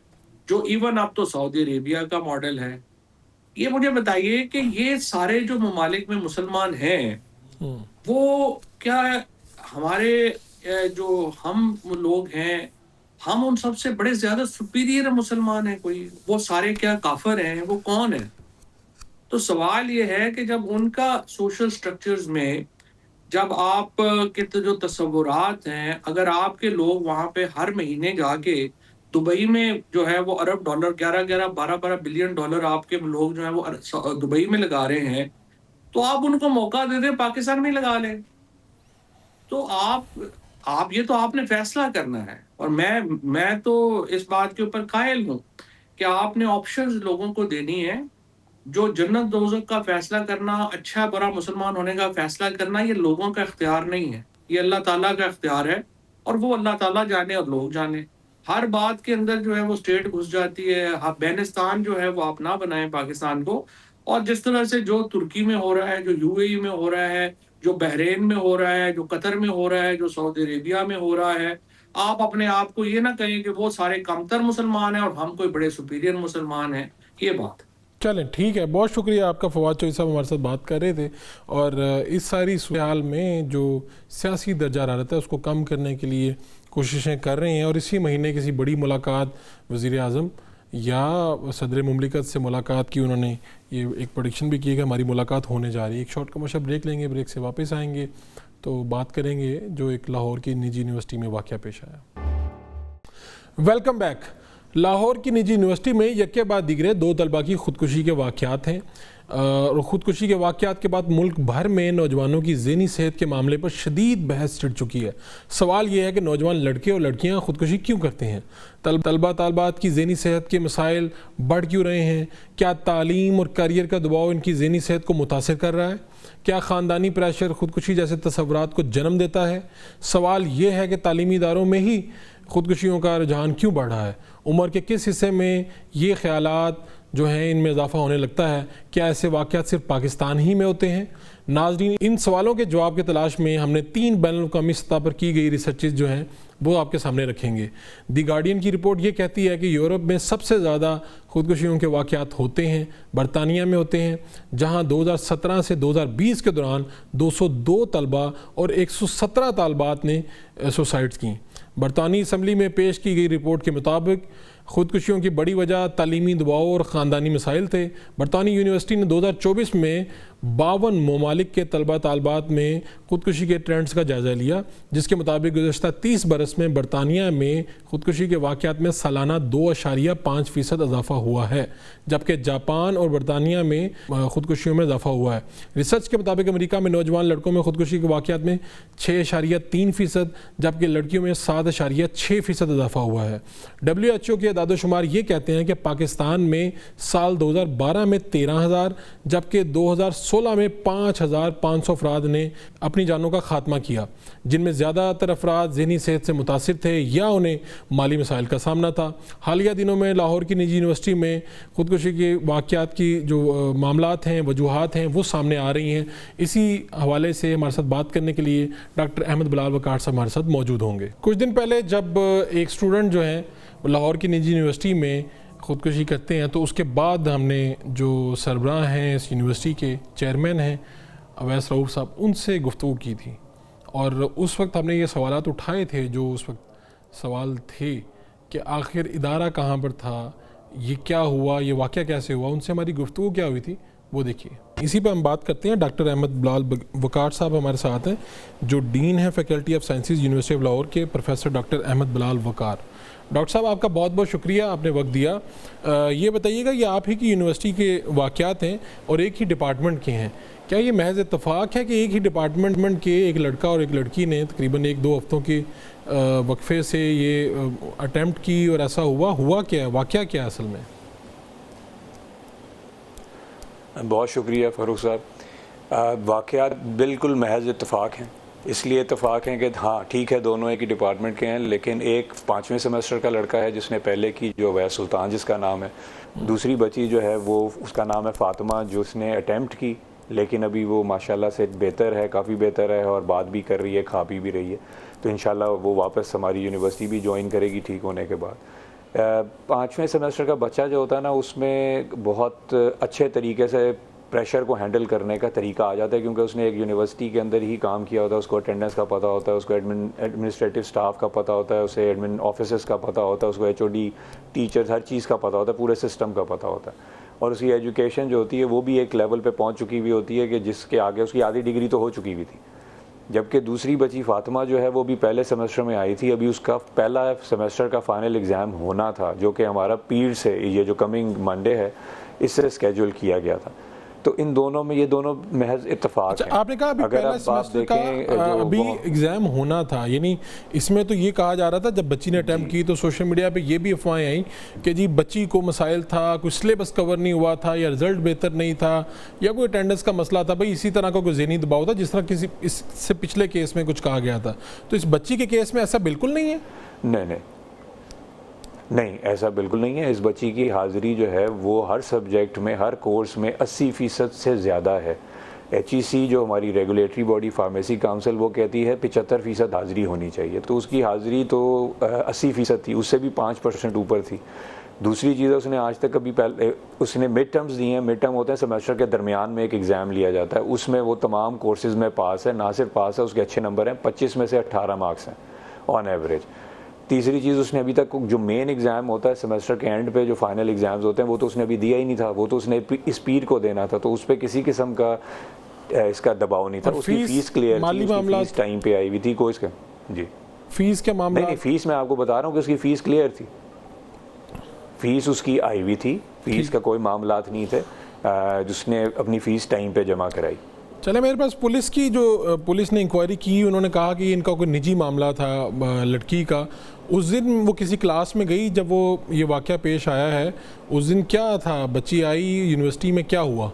جو ایون اب تو سعودی عربیہ کا ماڈل ہے, یہ مجھے بتائیے کہ یہ سارے جو ممالک میں مسلمان ہیں وہ کیا ہمارے جو ہم لوگ ہیں, ہم ان سب سے بڑے زیادہ سپیریئر مسلمان ہیں کوئی؟ وہ سارے کیا کافر ہیں؟ وہ کون ہیں؟ تو سوال یہ ہے کہ جب ان کا سوشل سٹرکچرز میں, جب آپ کے جو تصورات ہیں, اگر آپ کے لوگ وہاں پہ ہر مہینے جا کے دبئی میں جو ہے وہ ارب ڈالر 11-12 بلین ڈالر آپ کے لوگ جو ہیں وہ دبئی میں لگا رہے ہیں, تو آپ ان کو موقع دے دیں پاکستان میں لگا لیں. تو آپ یہ تو آپ نے فیصلہ کرنا ہے, اور میں تو اس بات کے اوپر قائل ہوں کہ آپ نے آپشنز لوگوں کو دینی ہے. جو جنت دوزخ کا فیصلہ کرنا, اچھا برا مسلمان ہونے کا فیصلہ کرنا, یہ لوگوں کا اختیار نہیں ہے, یہ اللہ تعالیٰ کا اختیار ہے, اور وہ اللہ تعالیٰ جانے اور لوگ جانے. ہر بات کے اندر جو ہے وہ اسٹیٹ گھس جاتی ہے. افغانستان جو ہے وہ آپ نہ بنائیں پاکستان کو, اور جس طرح سے جو ترکی میں ہو رہا ہے, جو یو اے ای میں ہو رہا ہے, جو بحرین میں ہو رہا ہے, جو قطر میں ہو رہا ہے, جو سعودی عربیہ میں ہو رہا ہے, آپ اپنے آپ کو یہ نہ کہیں کہ وہ سارے کمتر مسلمان ہیں اور ہم کوئی بڑے سپیریئر مسلمان ہیں. یہ بات چلیں ٹھیک ہے، بہت شکریہ آپ کا فواد چوہدری صاحب ہمارے ساتھ بات کر رہے تھے، اور اس ساری صورتحال میں جو سیاسی درجہ حرارت ہے اس کو کم کرنے کے لیے کوششیں کر رہے ہیں، اور اسی مہینے کسی بڑی ملاقات وزیر اعظم یا صدر مملکت سے ملاقات کی، انہوں نے یہ ایک پریڈکشن بھی کی کہ ہماری ملاقات ہونے جا رہی ہے۔ ایک شارٹ کمرشل بریک لیں گے، بریک سے واپس آئیں گے تو بات کریں گے جو ایک لاہور کی نجی یونیورسٹی میں واقعہ پیش آیا۔ Welcome back. لاہور کی نجی یونیورسٹی میں یکے بعد دیگرے 2 طلباء کی خودکشی کے واقعات ہیں، اور خودکشی کے واقعات کے بعد ملک بھر میں نوجوانوں کی ذہنی صحت کے معاملے پر شدید بحث چھڑ چکی ہے۔ سوال یہ ہے کہ نوجوان لڑکے اور لڑکیاں خودکشی کیوں کرتے ہیں؟ طلباء طالبات کی ذہنی صحت کے مسائل بڑھ کیوں رہے ہیں؟ کیا تعلیم اور کیریئر کا دباؤ ان کی ذہنی صحت کو متاثر کر رہا ہے؟ کیا خاندانی پریشر خودکشی جیسے تصورات کو جنم دیتا ہے؟ سوال یہ ہے کہ تعلیمی اداروں میں ہی خودکشیوں کا رجحان کیوں بڑھ رہا ہے؟ عمر کے کس حصے میں یہ خیالات جو ہیں ان میں اضافہ ہونے لگتا ہے؟ کیا ایسے واقعات صرف پاکستان ہی میں ہوتے ہیں؟ ناظرین، ان سوالوں کے جواب کی تلاش میں ہم نے 3 بین الاقوامی سطح پر کی گئی ریسرچز جو ہیں وہ آپ کے سامنے رکھیں گے۔ دی گارڈین کی رپورٹ یہ کہتی ہے کہ یورپ میں سب سے زیادہ خودکشیوں کے واقعات ہوتے ہیں برطانیہ میں ہوتے ہیں، جہاں 2017 سے 2020 کے دوران 202 طلباء اور 117 طالبات نے سوسائڈز کیں۔ برطانوی اسمبلی میں پیش کی گئی رپورٹ کے مطابق خودکشیوں کی بڑی وجہ تعلیمی دباؤ اور خاندانی مسائل تھے۔ برطانوی یونیورسٹی نے 2024 میں 52 ممالک کے طلبہ طالبات میں خودکشی کے ٹرینڈز کا جائزہ لیا، جس کے مطابق گزشتہ 30 برس میں برطانیہ میں خودکشی کے واقعات میں سالانہ 2.5% اضافہ ہوا ہے، جبکہ جاپان اور برطانیہ میں خودکشیوں میں اضافہ ہوا ہے۔ ریسرچ کے مطابق امریکہ میں نوجوان لڑکوں میں خودکشی کے واقعات میں 6.3%، جبکہ لڑکیوں میں 7.6% اضافہ ہوا ہے۔ WHO کے اعداد و شمار یہ کہتے ہیں کہ پاکستان میں سال 2012 میں 13,000 جبکہ 2016 میں 5,500 افراد نے اپنی جانوں کا خاتمہ کیا، جن میں زیادہ تر افراد ذہنی صحت سے متاثر تھے یا انہیں مالی مسائل کا سامنا تھا۔ حالیہ دنوں میں لاہور کی نجی یونیورسٹی میں خودکشی کے واقعات کی جو معاملات ہیں، وجوہات ہیں، وہ سامنے آ رہی ہیں۔ اسی حوالے سے ہمارے ساتھ بات کرنے کے لیے ڈاکٹر احمد بلال وقار صاحب ہمارے ساتھ موجود ہوں گے۔ کچھ دن پہلے جب ایک اسٹوڈنٹ جو ہیں لاہور کی نجی یونیورسٹی میں خودکشی کرتے ہیں تو اس کے بعد ہم نے جو سربراہ ہیں اس یونیورسٹی کے چیئرمین ہیں اویس رؤوف صاحب، ان سے گفتگو کی تھی، اور اس وقت ہم نے یہ سوالات اٹھائے تھے جو اس وقت سوال تھے کہ آخر ادارہ کہاں پر تھا، یہ کیا ہوا، یہ واقعہ کیسے ہوا۔ ان سے ہماری گفتگو کیا ہوئی تھی وہ دیکھیے۔ اسی پہ ہم بات کرتے ہیں۔ ڈاکٹر احمد بلال وقار صاحب ہمارے ساتھ ہیں، جو ڈین ہیں faculty of sciences university of Lahore کے، پروفیسر ڈاکٹر احمد بلال وقار۔ ڈاکٹر صاحب آپ کا بہت بہت شکریہ، آپ نے وقت دیا۔ یہ بتائیے گا یہ آپ ہی کی یونیورسٹی کے واقعات ہیں اور ایک ہی ڈپارٹمنٹ کے ہیں، کیا یہ محض اتفاق ہے کہ ایک ہی ڈپارٹمنٹ کے ایک لڑکا اور ایک لڑکی نے تقریباً 1-2 ہفتوں کے وقفے سے یہ اٹیمپٹ کی اور ایسا ہوا کیا ہے، واقعہ کیا ہے اصل میں؟ بہت شکریہ فاروق صاحب۔ واقعات بالکل محض اتفاق ہیں، اس لیے اتفاق ہیں کہ ہاں ٹھیک ہے دونوں ایک ہی ڈپارٹمنٹ کے ہیں، لیکن ایک 5ویں سیمسٹر کا لڑکا ہے جس نے پہلے کی، جو اویس سلطان جس کا نام ہے، دوسری بچی جو ہے وہ اس کا نام ہے فاطمہ، جو اس نے اٹیمپٹ کی لیکن ابھی وہ ماشاءاللہ سے بہتر ہے، کافی بہتر ہے، اور بات بھی کر رہی ہے، کھا پی بھی رہی ہے، تو انشاءاللہ وہ واپس ہماری یونیورسٹی بھی جوائن کرے گی ٹھیک ہونے کے بعد۔ 5ویں سیمسٹر کا بچہ جو ہوتا ہے نا، اس میں بہت اچھے طریقے سے پریشر کو ہینڈل کرنے کا طریقہ آ جاتا ہے، کیونکہ اس نے ایک یونیورسٹی کے اندر ہی کام کیا ہوتا ہے، اس کو اٹینڈنس کا پتہ ہوتا ہے، اس کو ایڈمنسٹریٹو سٹاف کا پتہ ہوتا ہے، اسے ایڈمن آفیسز کا پتہ ہوتا ہے، اس کو HOD ٹیچرز ہر چیز کا پتہ ہوتا ہے، پورے سسٹم کا پتہ ہوتا ہے، اور اس کی ایجوکیشن جو ہوتی ہے وہ بھی ایک لیول پہ پہنچ چکی ہوئی ہوتی ہے کہ جس کے آگے اس کی آدھی ڈگری تو ہو چکی ہوئی تھی۔ جبکہ دوسری بچی فاطمہ جو ہے وہ بھی پہلے سیمسٹر میں آئی تھی، ابھی اس کا پہلا سیمسٹر کا فائنل ایگزام ہونا تھا، جو کہ ہمارا پیر سے یہ جو کمنگ منڈے ہے اس سے اسکیجول کیا گیا تھا۔ تو ان دونوں میں یہ دونوں محض اتفاق ہیں۔ آپ نے کہا ابھی پہلا سیمسٹر کا ابھی ایگزام ہونا تھا، یعنی اس میں تو یہ کہا جا رہا تھا جب بچی نے اٹیمپٹ کی تو سوشل میڈیا پہ یہ بھی افواہیں آئیں کہ جی بچی کو مسائل تھا، کوئی سلیبس کور نہیں ہوا تھا، یا رزلٹ بہتر نہیں تھا، یا کوئی اٹینڈنس کا مسئلہ تھا، بھائی اسی طرح کا کوئی ذہنی دباؤ تھا جس طرح کسی اس سے پچھلے کیس میں کچھ کہا گیا تھا۔ تو اس بچی کے کیس میں ایسا بالکل نہیں ہے؟ نہیں ایسا بالکل نہیں ہے۔ اس بچی کی حاضری جو ہے وہ ہر سبجیکٹ میں، ہر کورس میں 80% سے زیادہ ہے۔ HEC جو ہماری ریگولیٹری باڈی فارمیسی کاؤنسل وہ کہتی ہے 75% حاضری ہونی چاہیے، تو اس کی حاضری تو 80% تھی، اس سے بھی 5% اوپر تھی۔ دوسری چیز ہے اس نے آج تک کبھی پہلے اس نے مڈ ٹرمز دیے ہیں. مڈ ٹرم ہوتے ہیں سیمسٹر کے درمیان میں ایک ایگزام لیا جاتا ہے, اس میں وہ تمام کورسز میں پاس ہے, نہ صرف پاس ہے اس کے اچھے نمبر ہیں, 25 میں سے 18 مارکس ہیں آن ایوریج. تیسری چیز اس نے ابھی تک جو مین ایگزام ہوتا ہے سیمسٹر کے اینڈ پہ جو فائنل ایگزامز ہوتے ہیں وہ تو اس نے ابھی دیا ہی نہیں تھا, وہ تو اس نے اس پیر کو دینا تھا, تو اس پہ کسی قسم کا اس کا دباؤ نہیں تھا. اس کی فیس کلیئر تھی, فیس ٹائم پہ آئی ہوئی تھی. کوئی اس کا جی فیس کے معاملہ نہیں, فیس میں آپ کو بتا رہا ہوں کہ اس کی فیس کلیئر تھی, فیس اس کی آئی ہوئی تھی, فیس کا کوئی معاملات نہیں تھے, جس نے اپنی فیس ٹائم پہ جمع کرائی. چلے میرے پاس پولیس نے انکوائری کی, انہوں نے کہا کہ ان کا کوئی نجی معاملہ تھا لڑکی کا. اس دن وہ کسی کلاس میں گئی جب وہ یہ واقعہ پیش آیا ہے, اس دن کیا تھا, بچی آئی یونیورسٹی میں, کیا ہوا؟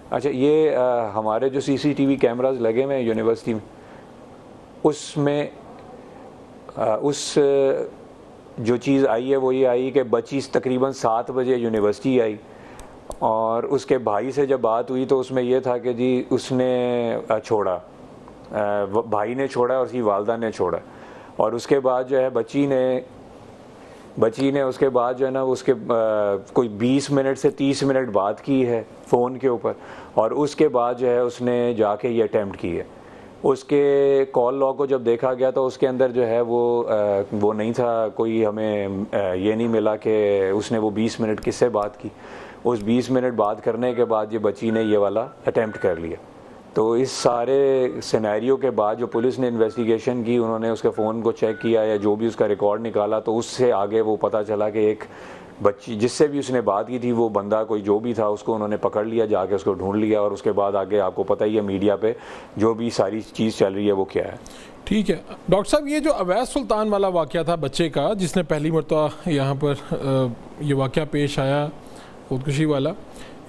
اچھا, یہ ہمارے جو سی سی ٹی وی کیمراز لگے ہوئے ہیں یونیورسٹی میں, اس میں اس جو چیز آئی ہے وہ یہ آئی کہ بچی تقریباً 7 بجے یونیورسٹی آئی, اور اس کے بھائی سے جب بات ہوئی تو اس میں یہ تھا کہ جی اس نے چھوڑا, بھائی نے چھوڑا اور اس کی والدہ نے چھوڑا, اور اس کے بعد جو ہے بچی نے اس کے بعد جو ہے نا اس کے کوئی 20 منٹ سے 30 منٹ بات کی ہے فون کے اوپر, اور اس کے بعد جو ہے اس نے جا کے یہ اٹیمپٹ کی ہے. اس کے کال لاگ کو جب دیکھا گیا تو اس کے اندر جو ہے وہ نہیں تھا, کوئی ہمیں یہ نہیں ملا کہ اس نے وہ 20 منٹ کس سے بات کی. اس 20 منٹ بات کرنے کے بعد یہ بچی نے یہ والا اٹیمپٹ کر لیا. تو اس سارے سینیریو کے بعد جو پولیس نے انویسٹیگیشن کی, انہوں نے اس کے فون کو چیک کیا یا جو بھی اس کا ریکارڈ نکالا, تو اس سے آگے وہ پتہ چلا کہ ایک بچی جس سے بھی اس نے بات کی تھی وہ بندہ کوئی جو بھی تھا اس کو انہوں نے پکڑ لیا, جا کے اس کو ڈھونڈ لیا, اور اس کے بعد آگے آپ کو پتہ ہی ہے میڈیا پہ جو بھی ساری چیز چل رہی ہے وہ کیا ہے. ٹھیک ہے ڈاکٹر صاحب, یہ جو اویس سلطان والا واقعہ تھا بچے کا جس نے پہلی مرتبہ یہاں پر یہ واقعہ پیش آیا خودکشی والا,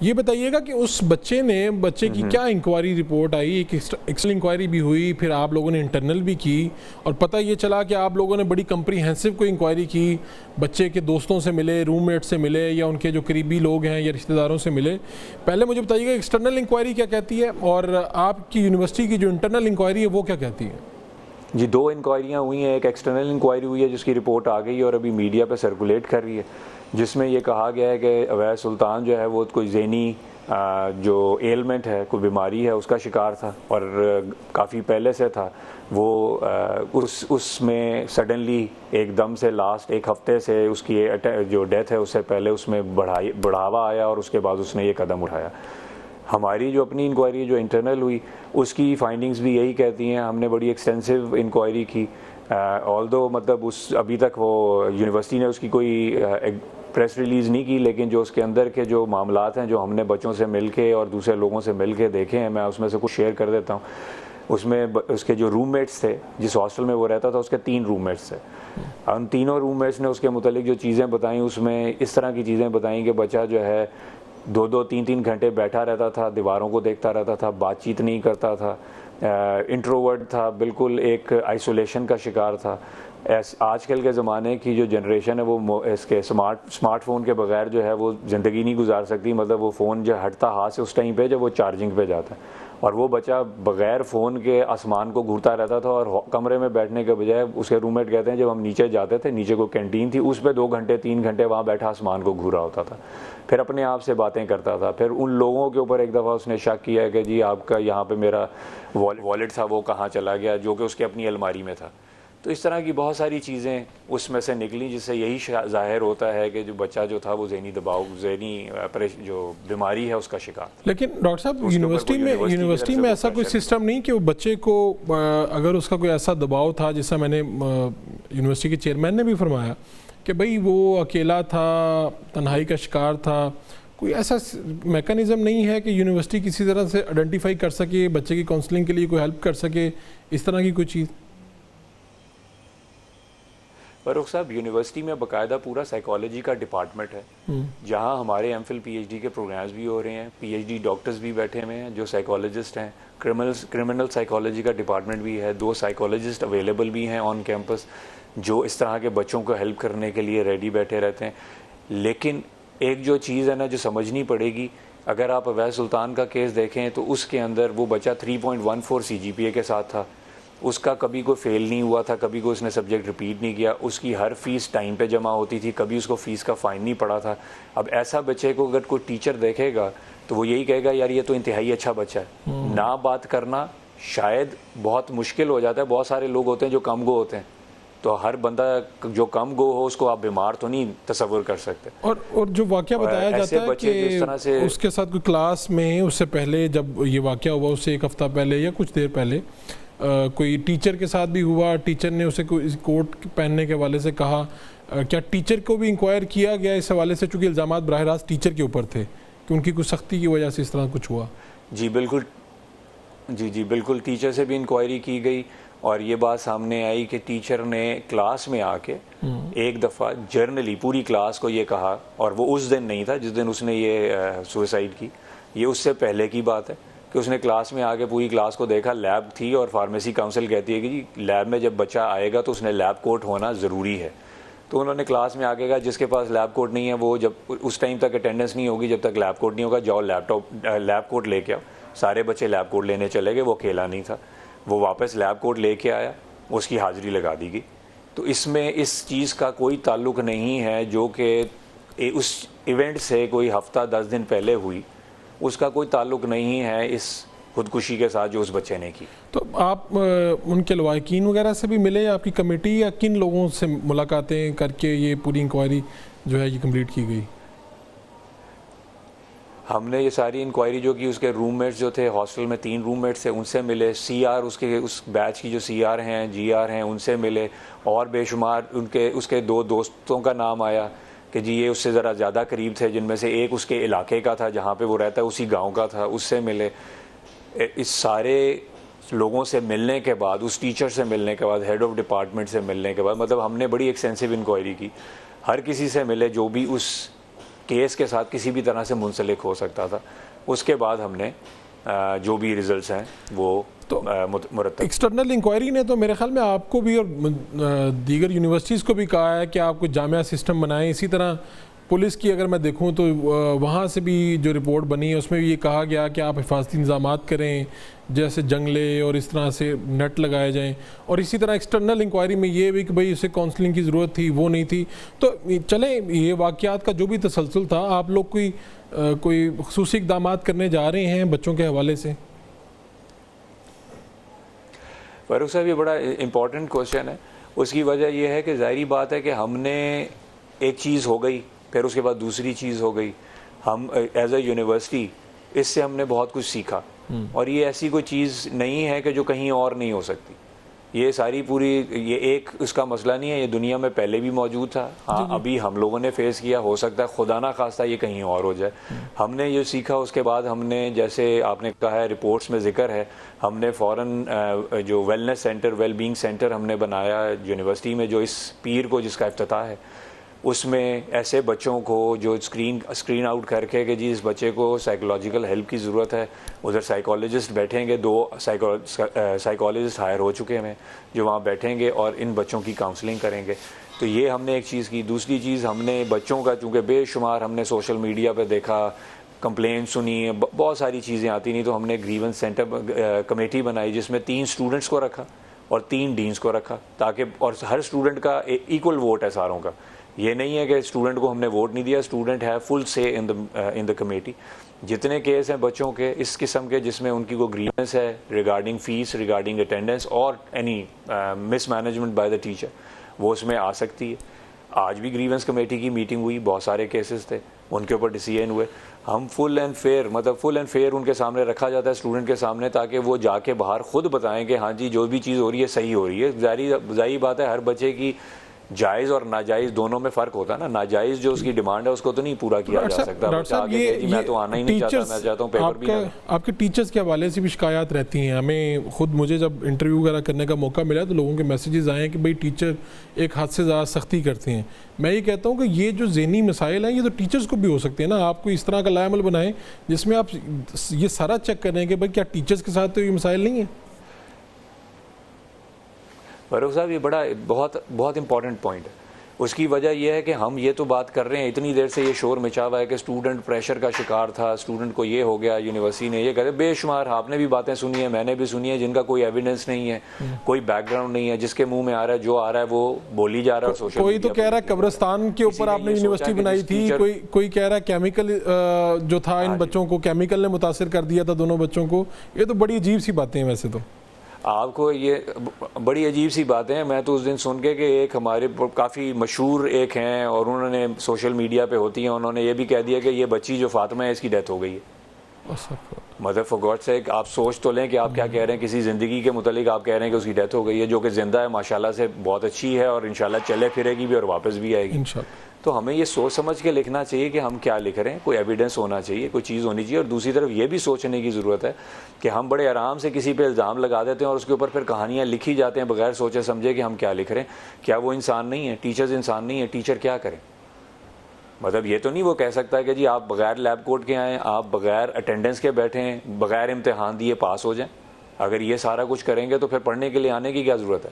یہ بتائیے گا کہ اس بچے کی کیا انکوائری رپورٹ آئی؟ ایک ایکسٹرنل انکوائری بھی ہوئی, پھر آپ لوگوں نے انٹرنل بھی کی, اور پتہ یہ چلا کہ آپ لوگوں نے بڑی کمپریہنسو کوئی انکوائری کی, بچے کے دوستوں سے ملے, روم میٹ سے ملے, یا ان کے جو قریبی لوگ ہیں یا رشتہ داروں سے ملے. پہلے مجھے بتائیے گا ایکسٹرنل انکوائری کیا کہتی ہے, اور آپ کی یونیورسٹی کی جو انٹرنل انکوائری ہے وہ کیا کہتی ہے؟ جی 2 انکوائریاں ہوئی ہیں, ایک ایکسٹرنل انکوائری ہوئی ہے جس کی رپورٹ آ گئی ہے اور ابھی میڈیا پہ سرکولیٹ کر رہی ہے, جس میں یہ کہا گیا ہے کہ اویس سلطان جو ہے وہ کوئی ذہنی جو ایلمنٹ ہے, کوئی بیماری ہے, اس کا شکار تھا, اور کافی پہلے سے تھا. وہ اس میں سڈنلی ایک دم سے لاسٹ 1 ہفتے سے اس کی جو ڈیتھ ہے اس سے پہلے اس میں بڑھاوا آیا, اور اس کے بعد اس نے یہ قدم اٹھایا. ہماری جو اپنی انکوائری جو انٹرنل ہوئی اس کی فائنڈنگز بھی یہی کہتی ہیں. ہم نے بڑی ایکسٹینسو انکوائری کی, آلدو مطلب ابھی تک وہ یونیورسٹی نے اس کی کوئی پریس ریلیز نہیں کی, لیکن جو اس کے اندر کے جو معاملات ہیں جو ہم نے بچوں سے مل کے اور دوسرے لوگوں سے مل کے دیکھے ہیں, میں اس میں سے کچھ شیئر کر دیتا ہوں. اس میں اس کے جو روم میٹس تھے, جس ہاسٹل میں وہ رہتا تھا, اس کے 3 روم میٹس تھے. ان تینوں روم میٹس نے اس کے متعلق جو چیزیں بتائیں, اس میں اس طرح کی چیزیں بتائیں کہ بچہ جو ہے 2-2, 3-3 گھنٹے بیٹھا رہتا تھا, دیواروں کو دیکھتا رہتا تھا, بات چیت نہیں کرتا تھا, انٹروورٹ تھا, بالکل ایک آئسولیشن کا شکار تھا. آج کل کے زمانے کی جو جنریشن ہے وہ اس کے اسمارٹ فون کے بغیر جو ہے وہ زندگی نہیں گزار سکتی. مطلب وہ فون جو ہٹتا ہاتھ سے اس ٹائم پہ جب وہ چارجنگ پہ جاتا ہے, اور وہ بچہ بغیر فون کے آسمان کو گھورتا رہتا تھا, اور کمرے میں بیٹھنے کے بجائے اس کے روم میٹ کہتے ہیں جب ہم نیچے جاتے تھے, نیچے کو کینٹین تھی, اس پہ 2 گھنٹے 3 گھنٹے وہاں بیٹھا آسمان کو گھورا ہوتا تھا, پھر اپنے آپ سے باتیں کرتا تھا. پھر ان لوگوں کے اوپر ایک دفعہ اس نے شک کیا ہے کہ جی آپ کا یہاں پہ میرا والیٹ تھا وہ کہاں چلا گیا, جو کہ اس کے اپنی الماری میں تھا. تو اس طرح کی بہت ساری چیزیں اس میں سے نکلیں, جس سے یہی ظاہر ہوتا ہے کہ جو بچہ جو تھا وہ ذہنی دباؤ, ذہنی جو بیماری ہے اس کا شکار. لیکن ڈاکٹر صاحب یونیورسٹی میں ایسا کوئی سسٹم نہیں کہ وہ بچے کو اگر اس کا کوئی ایسا دباؤ تھا, جیسا میں نے یونیورسٹی کے چیئرمین نے بھی فرمایا کہ بھئی وہ اکیلا تھا, تنہائی کا شکار تھا, کوئی ایسا میکانزم نہیں ہے کہ یونیورسٹی کسی طرح سے آئیڈینٹیفائی کر سکے, بچے کی کاؤنسلنگ کے لیے کوئی ہیلپ کر سکے, اس طرح کی کوئی چیز؟ فاروق صاحب, یونیورسٹی میں باقاعدہ پورا سائیکالوجی کا ڈپارٹمنٹ ہے, جہاں ہمارے M Phil P H D کے پروگرامز بھی ہو رہے ہیں, پی ایچ ڈی ڈاکٹرز بھی بیٹھے ہوئے ہیں جو سائیکالوجسٹ ہیں, کرمنل سائیکالوجی کا ڈپارٹمنٹ بھی ہے, 2 سائیکالوجسٹ اویلیبل بھی ہیں آن کیمپس جو اس طرح کے بچوں کو ہیلپ کرنے کے لیے ریڈی بیٹھے رہتے ہیں. لیکن ایک جو چیز ہے نا جو سمجھنی پڑے گی, اگر آپ اویس سلطان کا کیس دیکھیں تو اس کے اندر وہ بچہ 3.14 CGPA کے ساتھ تھا, اس کا کبھی کوئی فیل نہیں ہوا تھا, کبھی کوئی اس نے سبجیکٹ ریپیٹ نہیں کیا, اس کی ہر فیس ٹائم پہ جمع ہوتی تھی, کبھی اس کو فیس کا فائن نہیں پڑا تھا. اب ایسا بچے کو اگر کوئی ٹیچر دیکھے گا تو وہ یہی کہے گا یار یہ تو انتہائی اچھا بچہ ہے. نہ بات کرنا شاید بہت مشکل ہو جاتا ہے. بہت سارے لوگ ہوتے ہیں جو کم گو ہوتے ہیں, تو ہر بندہ جو کم گو ہو اس کو آپ بیمار تو نہیں تصور کر سکتے. اور جو واقعہ بتایا جاتا ہے کہ اس کے ساتھ کوئی کلاس میں اس سے پہلے جب یہ واقعہ ہوا اس سے ایک ہفتہ پہلے یا کچھ دیر پہلے کوئی ٹیچر کے ساتھ بھی ہوا, ٹیچر نے اسے کوئی کوٹ پہننے کے حوالے سے کہا. کیا ٹیچر کو بھی انکوائر کیا گیا اس حوالے سے, چونکہ الزامات براہ راست ٹیچر کے اوپر تھے کہ ان کی کچھ سختی کی وجہ سے اس طرح کچھ ہوا؟ جی بالکل, جی بالکل, ٹیچر سے بھی انکوائری کی گئی اور یہ بات سامنے آئی کہ ٹیچر نے کلاس میں آ کے ایک دفعہ جرنلی پوری کلاس کو یہ کہا, اور وہ اس دن نہیں تھا جس دن اس نے یہ سوئسائڈ کی, یہ اس سے پہلے کی بات ہے کہ اس نے کلاس میں آ کے پوری کلاس کو دیکھا, لیب تھی اور فارمیسی کاؤنسل کہتی ہے کہ جی لیب میں جب بچہ آئے گا تو اس نے لیب کوٹ ہونا ضروری ہے. تو انہوں نے کلاس میں آ کے کہا جس کے پاس لیب کوٹ نہیں ہے وہ جب اس ٹائم تک اٹینڈنس نہیں ہوگی جب تک لیب کوٹ نہیں ہوگا, جاؤ لیب کوٹ لے کے آؤ. سارے بچے لیب کوٹ لینے چلے گئے, وہ اکیلا نہیں تھا, وہ واپس لیب کوٹ لے کے آیا, اس کی حاضری لگا دی گئی. تو اس میں اس چیز کا کوئی تعلق نہیں ہے جو کہ اس ایونٹ سے کوئی ہفتہ 10 دن پہلے ہوئی, اس کا کوئی تعلق نہیں ہے اس خودکشی کے ساتھ جو اس بچے نے کی. تو آپ ان کے لواحقین وغیرہ سے بھی ملے, آپ کی کمیٹی, یا کن لوگوں سے ملاقاتیں کر کے یہ پوری انکوائری جو ہے یہ کمپلیٹ کی گئی؟ ہم نے یہ ساری انکوائری جو کی, اس کے روم میٹس جو تھے ہاسٹل میں 3 روم میٹس تھے ان سے ملے, سی آر اس بیچ کی جو سی آر ہیں جی آر ہیں ان سے ملے, اور بے شمار اس کے 2 دوستوں کا نام آیا کہ جی یہ اس سے ذرا زیادہ قریب تھے, جن میں سے ایک اس کے علاقے کا تھا جہاں پہ وہ رہتا ہے, اسی گاؤں کا تھا, اس سے ملے. اس سارے لوگوں سے ملنے کے بعد, اس ٹیچر سے ملنے کے بعد, ہیڈ آف ڈپارٹمنٹ سے ملنے کے بعد, مطلب ہم نے بڑی ایکسٹینسو انکوائری کی, ہر کسی سے ملے جو بھی اس کیس کے ساتھ کسی بھی طرح سے منسلک ہو سکتا تھا. اس کے بعد ہم نے جو بھی ریزلٹس ہیں وہ مرتب. ایکسٹرنل انکوائری نے تو میرے خیال میں آپ کو بھی اور دیگر یونیورسٹیز کو بھی کہا ہے کہ آپ کو جامعہ سسٹم بنائیں. اسی طرح پولیس کی اگر میں دیکھوں تو وہاں سے بھی جو رپورٹ بنی ہے اس میں بھی یہ کہا گیا کہ آپ حفاظتی انتظامات کریں, جیسے جنگلے اور اس طرح سے نیٹ لگائے جائیں. اور اسی طرح ایکسٹرنل انکوائری میں یہ بھی کہ بھئی اسے کاؤنسلنگ کی ضرورت تھی, وہ نہیں تھی. تو چلیں یہ واقعات کا جو بھی تسلسل تھا, آپ لوگ کوئی خصوصی اقدامات کرنے جا رہے ہیں بچوں کے حوالے سے؟ فاروق صاحب یہ بڑا امپورٹنٹ کوشچن ہے. اس کی وجہ یہ ہے کہ ظاہری بات ہے کہ ہم نے ایک چیز ہو گئی, پھر اس کے بعد دوسری چیز ہو گئی. ہم ایز اے یونیورسٹی اس سے ہم نے بہت کچھ سیکھا, اور یہ ایسی کوئی چیز نہیں ہے کہ جو کہیں اور نہیں ہو سکتی. یہ ساری پوری یہ ایک اس کا مسئلہ نہیں ہے, یہ دنیا میں پہلے بھی موجود تھا. ہاں ابھی ہم لوگوں نے فیس کیا, ہو سکتا ہے خدا نہ خواستہ یہ کہیں اور ہو جائے. ہم نے یہ سیکھا. اس کے بعد ہم نے, جیسے آپ نے کہا ہے رپورٹس میں ذکر ہے, ہم نے فوراً جو wellness centre, well being centre ہم نے بنایا یونیورسٹی میں, جو اس پیر کو جس کا افتتاح ہے, اس میں ایسے بچوں کو جو اسکرین آؤٹ کر کے کہ جی اس بچے کو سائیکولوجیکل ہیلپ کی ضرورت ہے, ادھر سائیکالوجسٹ بیٹھیں گے, 2 سائیکالوجسٹ ہائر ہو چکے ہیں جو وہاں بیٹھیں گے اور ان بچوں کی کاؤنسلنگ کریں گے. تو یہ ہم نے ایک چیز کی. دوسری چیز ہم نے بچوں کا, چونکہ بے شمار ہم نے سوشل میڈیا پہ دیکھا, کمپلین سنی, بہت ساری چیزیں آتی نہیں, تو ہم نے گریونس سینٹر کمیٹی بنائی جس میں 3 اسٹوڈنٹس کو رکھا اور 3 ڈینس کو رکھا, تاکہ, اور ہر اسٹوڈنٹ کا ایکول ووٹ ہے ساروں کا. یہ نہیں ہے کہ اسٹوڈنٹ کو ہم نے ووٹ نہیں دیا, اسٹوڈنٹ ہے فل سے ان دا کمیٹی. جتنے کیس ہیں بچوں کے اس قسم کے جس میں ان کی کوئی گریونس ہے ریگارڈنگ فیس, ریگارڈنگ اٹینڈنس اور any miss management by the teacher, وہ اس میں آ سکتی ہے. آج بھی گریونس کمیٹی کی میٹنگ ہوئی, بہت سارے کیسز تھے, ان کے اوپر ڈیسیژن ہوئے. ہم فل اینڈ فیئر ان کے سامنے رکھا جاتا ہے, اسٹوڈنٹ کے سامنے, تاکہ وہ جا کے باہر خود بتائیں کہ ہاں جی جو بھی چیز ہو رہی ہے صحیح ہو رہی ہے. ظاہری بات ہے ہر بچے کی جائز اور ناجائز دونوں میں فرق ہوتا ہے نا. ناجائز جو اس کی ڈیمانڈ ہے اس کو تو نہیں پورا کیا جا سکتا. میں تو آنا ہی نہیں چاہتا, میں چاہتا ہوں پیپر بھی. آپ کے ٹیچرز کے حوالے سے بھی شکایات رہتی ہیں ہمیں. خود مجھے جب انٹرویو وغیرہ کرنے کا موقع ملا تو لوگوں کے میسیجز آئے ہیں کہ بھئی ٹیچر ایک حد سے زیادہ سختی کرتے ہیں. میں یہ کہتا ہوں کہ یہ جو ذہنی مسائل ہیں یہ تو ٹیچرز کو بھی ہو سکتے ہیں نا. آپ کو اس طرح کا لائحہ عمل بنائیں جس میں آپ یہ سارا چیک کریں کہ بھئی کیا ٹیچرز کے ساتھ تو یہ مسائل نہیں ہیں. فاروق صاحب یہ بہت امپورٹنٹ پوائنٹ ہے. اس کی وجہ یہ ہے کہ ہم یہ تو بات کر رہے ہیں، اتنی دیر سے یہ شور مچا ہوا ہے کہ اسٹوڈنٹ پریشر کا شکار تھا، اسٹوڈنٹ کو یہ ہو گیا، یونیورسٹی نے یہ کہتے، بے شمار آپ نے بھی باتیں سنی ہیں، میں نے بھی سنی ہے، جن کا کوئی ایویڈنس نہیں ہے، کوئی بیک گراؤنڈ نہیں ہے، جس کے منہ میں آ رہا ہے، جو آ رہا ہے وہ بولی جا رہا ہے. سوشل کوئی تو کہہ رہا ہے قبرستان کے اوپر آپ نے یونیورسٹی بنائی تھی، کوئی کہہ رہا ہے کیمیکل جو تھا ان بچوں کو، کیمیکل نے متاثر کر دیا تھا دونوں بچوں کو. یہ تو بڑی عجیب سی باتیں ہیں ویسے تو. آپ کو یہ بڑی عجیب سی باتیں ہیں. میں تو اس دن سن کے کہ ایک ہمارے کافی مشہور ایک ہیں اور انہوں نے سوشل میڈیا پہ ہوتی ہیں، انہوں نے یہ بھی کہہ دیا کہ یہ بچی جو فاطمہ ہے اس کی ڈیتھ ہو گئی ہے. مدر فار گاڈ سیک، آپ سوچ تو لیں کہ آپ کیا کہہ رہے ہیں. کسی زندگی کے متعلق آپ کہہ رہے ہیں کہ اس کی ڈیتھ ہو گئی ہے، جو کہ زندہ ہے ماشاءاللہ سے، بہت اچھی ہے اور انشاءاللہ چلے پھرے گی بھی اور واپس بھی آئے گی. تو ہمیں یہ سوچ سمجھ کے لکھنا چاہیے کہ ہم کیا لکھ رہے ہیں، کوئی ایویڈنس ہونا چاہیے، کوئی چیز ہونی چاہیے. اور دوسری طرف یہ بھی سوچنے کی ضرورت ہے کہ ہم بڑے آرام سے کسی پہ الزام لگا دیتے ہیں اور اس کے اوپر پھر کہانیاں لکھی جاتے ہیں بغیر سوچے سمجھے کہ ہم کیا لکھ رہے ہیں. کیا وہ انسان نہیں ہے؟ ٹیچرز انسان نہیں ہے؟ ٹیچر کیا کریں؟ مطلب یہ تو نہیں وہ کہہ سکتا ہے کہ جی آپ بغیر لیب کوٹ کے آئیں، آپ بغیر اٹینڈنس کے بیٹھے ہیں، بغیر امتحان دیے پاس ہو جائیں. اگر یہ سارا کچھ کریں گے تو پھر پڑھنے کے لیے آنے کی کیا ضرورت ہے؟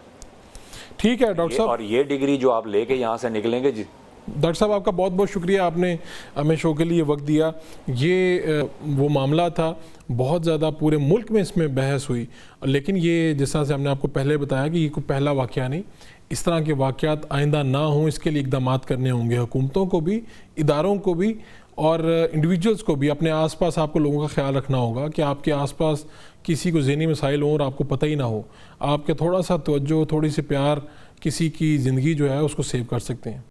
ٹھیک ہے ڈاکٹر صاحب. اور یہ ڈگری جو آپ لے کے یہاں سے نکلیں گے. جی ڈاکٹر صاحب آپ کا بہت بہت شکریہ، آپ نے ہمیں شو کے لیے وقت دیا. یہ وہ معاملہ تھا، بہت زیادہ پورے ملک میں اس میں بحث ہوئی، لیکن یہ جس طرح سے ہم نے آپ کو پہلے بتایا کہ یہ کوئی پہلا واقعہ نہیں. اس طرح کے واقعات آئندہ نہ ہوں، اس کے لیے اقدامات کرنے ہوں گے، حکومتوں کو بھی، اداروں کو بھی اور انڈیویجولز کو بھی. اپنے آس پاس آپ کو لوگوں کا خیال رکھنا ہوگا کہ آپ کے آس پاس کسی کو ذہنی مسائل ہوں اور آپ کو پتہ ہی نہ ہو. آپ کے تھوڑا سا توجہ، تھوڑی سی پیار کسی کی زندگی جو ہے اس کو سیو کر سکتے ہیں.